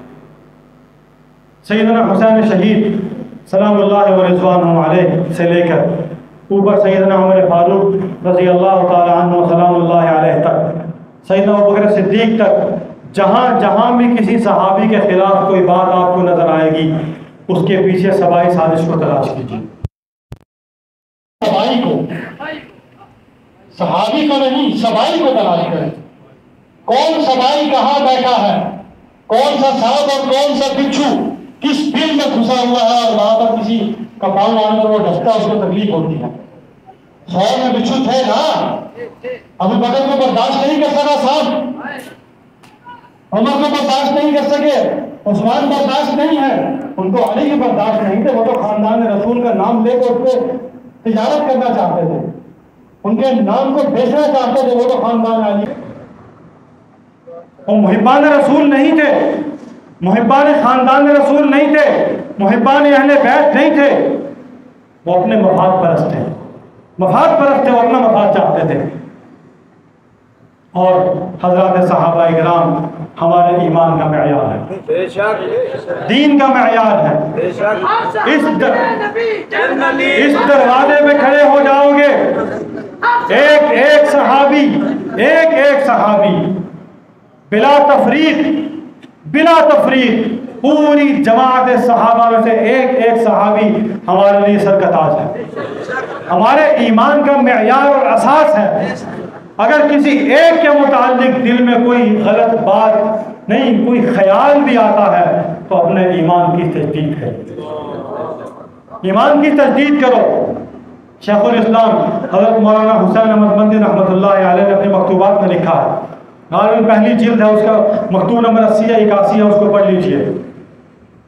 سیدنا حسین شہید سلام اللہ و رضوانہ علیہ سے لے کر اوپر سیدنا عمر فاروق رضی اللہ تعالی عنہ سلام اللہ علیہ تک، سیدنا ابوبکر صدیق تک، جہاں جہاں بھی کسی صحابی کے خلاف کوئی بات آپ کو نظر آئے گی، اس کے پیچھے سبائی سازش کو تلاش کیجیے۔ سبائی کو، صحابی کو نہیں، سبائی کو تلاش کریں۔ کون سبائی کہاں بیٹھا ہے، کون سا سانپ اور کون سا بچھو کس بل میں گھسا ہوا ہے، اور وہاں پر کسی کا پاؤں آنے تو وہ ڈستا، اس کو تکلیف ہوتی ہے۔ خیر میں بچھو تھے نا، ابو بکر کو برداشت نہیں کر سکا سانپ، عمر کو برداشت نہیں کر سکے، عثمان برداشت نہیں ہے، ان کو علی کی برداشت نہیں تھے، وہ تو خاندان رسول کا نام لے کر اس پہ تجارت کرنا چاہتے تھے، ان کے نام کو بیچنا چاہتے تھے، وہ تو خاندان علی۔ وہ محبان رسول نہیں تھے، محبان خاندان رسول نہیں تھے، محبان اہل بیت نہیں تھے، وہ اپنے مفاد پرست تھے، مفاد پرست تھے، وہ اپنا مفاد چاہتے تھے۔ اور حضرات صحابہ کرام ہمارے ایمان کا معیار ہے، دین کا معیار ہے۔ اس دروازے پہ کھڑے ہو جاؤ گے، ایک ایک صحابی بلا تفریق پوری جماعت صحابہ میں سے ایک ایک صحابی ہمارے لیے سر کا تاج ہے، ہمارے ایمان کا معیار اور اساس ہے۔ اگر کسی ایک کے متعلق دل میں کوئی غلط بات نہیں، کوئی خیال بھی آتا ہے تو اپنے ایمان کی تجدید کرو، ایمان کی تجدید کرو۔ شیخ الاسلام حضرت مولانا حسین احمد مدنی رحمۃ اللہ علیہ نے اپنے مکتوبات میں لکھا ہے، غالباً پہلی جلد ہے، اس کا مکتوب نمبر 80 یا 81 ہے، اس کو پڑھ لیجئے۔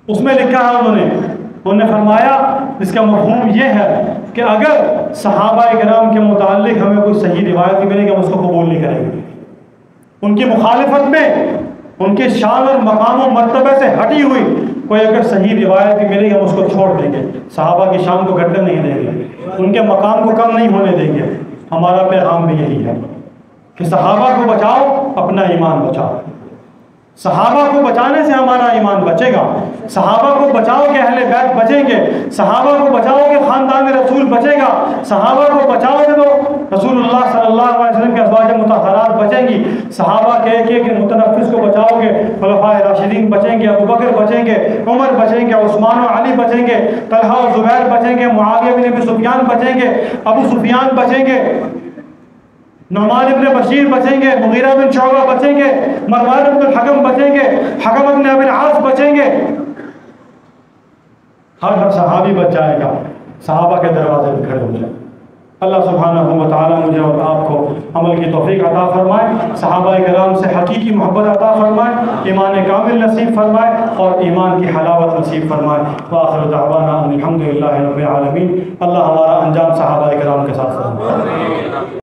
اس میں لکھا ہے انہوں نے فرمایا اس کا مفہوم یہ ہے کہ اگر صحابہ کرام کے متعلق ہمیں کوئی صحیح روایت ملے گی ہم اس کو قبول نہیں کریں گے، ان کی مخالفت میں ان کے شان اور مقام و مرتبے سے ہٹی ہوئی کوئی اگر صحیح روایت بھی ملے گی ہم اس کو چھوڑ دیں گے، صحابہ کی شان کو گھٹنے نہیں دیں گے، ان کے مقام کو کم نہیں ہونے دیں گے۔ ہمارا پیغام بھی یہی ہے کہ صحابہ کو بچاؤ، اپنا ایمان بچاؤ۔ صحابہ کو بچانے سے ہمارا ایمان بچے گا، صحابہ کو بچاؤ کہ اہل بیت بچیں گے، صحابہ کو بچاؤ کہ خاندان رسول بچے گا، صحابہ کو بچاؤ کہ تو رسول اللہ صلی اللہ علیہ وسلم کے ازواج مطہرات بچیں گی، صحابہ کے ایک متنفس کو بچاؤ گے، خلفاء راشدین بچیں گے، ابوبکر بچیں گے، عمر بچیں گے، عثمان و علی بچیں گے، طلحہ و زبیر بچیں گے، معاویہ بن ابی سفیان بچیں گے، ابو سفیان بچیں گے، نعمان ابن بشیر بچیں گے، مغیرہ بن شعبہ بچیں گے، مروان ابن الحکم بچیں گے، حکم ابن ابی العاص بچیں گے، ہر صحابی بچ جائے گا، صحابہ کے دروازے پہ کھڑے ہو جائے۔ اللہ سبحانہ و تعالیٰ مجھے اور آپ کو عمل کی توفیق عطا فرمائے، صحابہ کرام سے حقیقی محبت عطا فرمائے، ایمان کامل نصیب فرمائے اور ایمان کی حلاوت نصیب فرمائے۔ وآخر دعوانا الحمدللہ رب العالمین۔ اللہ ہمارا انجام صحابہ کرام کے ساتھ فرمائے۔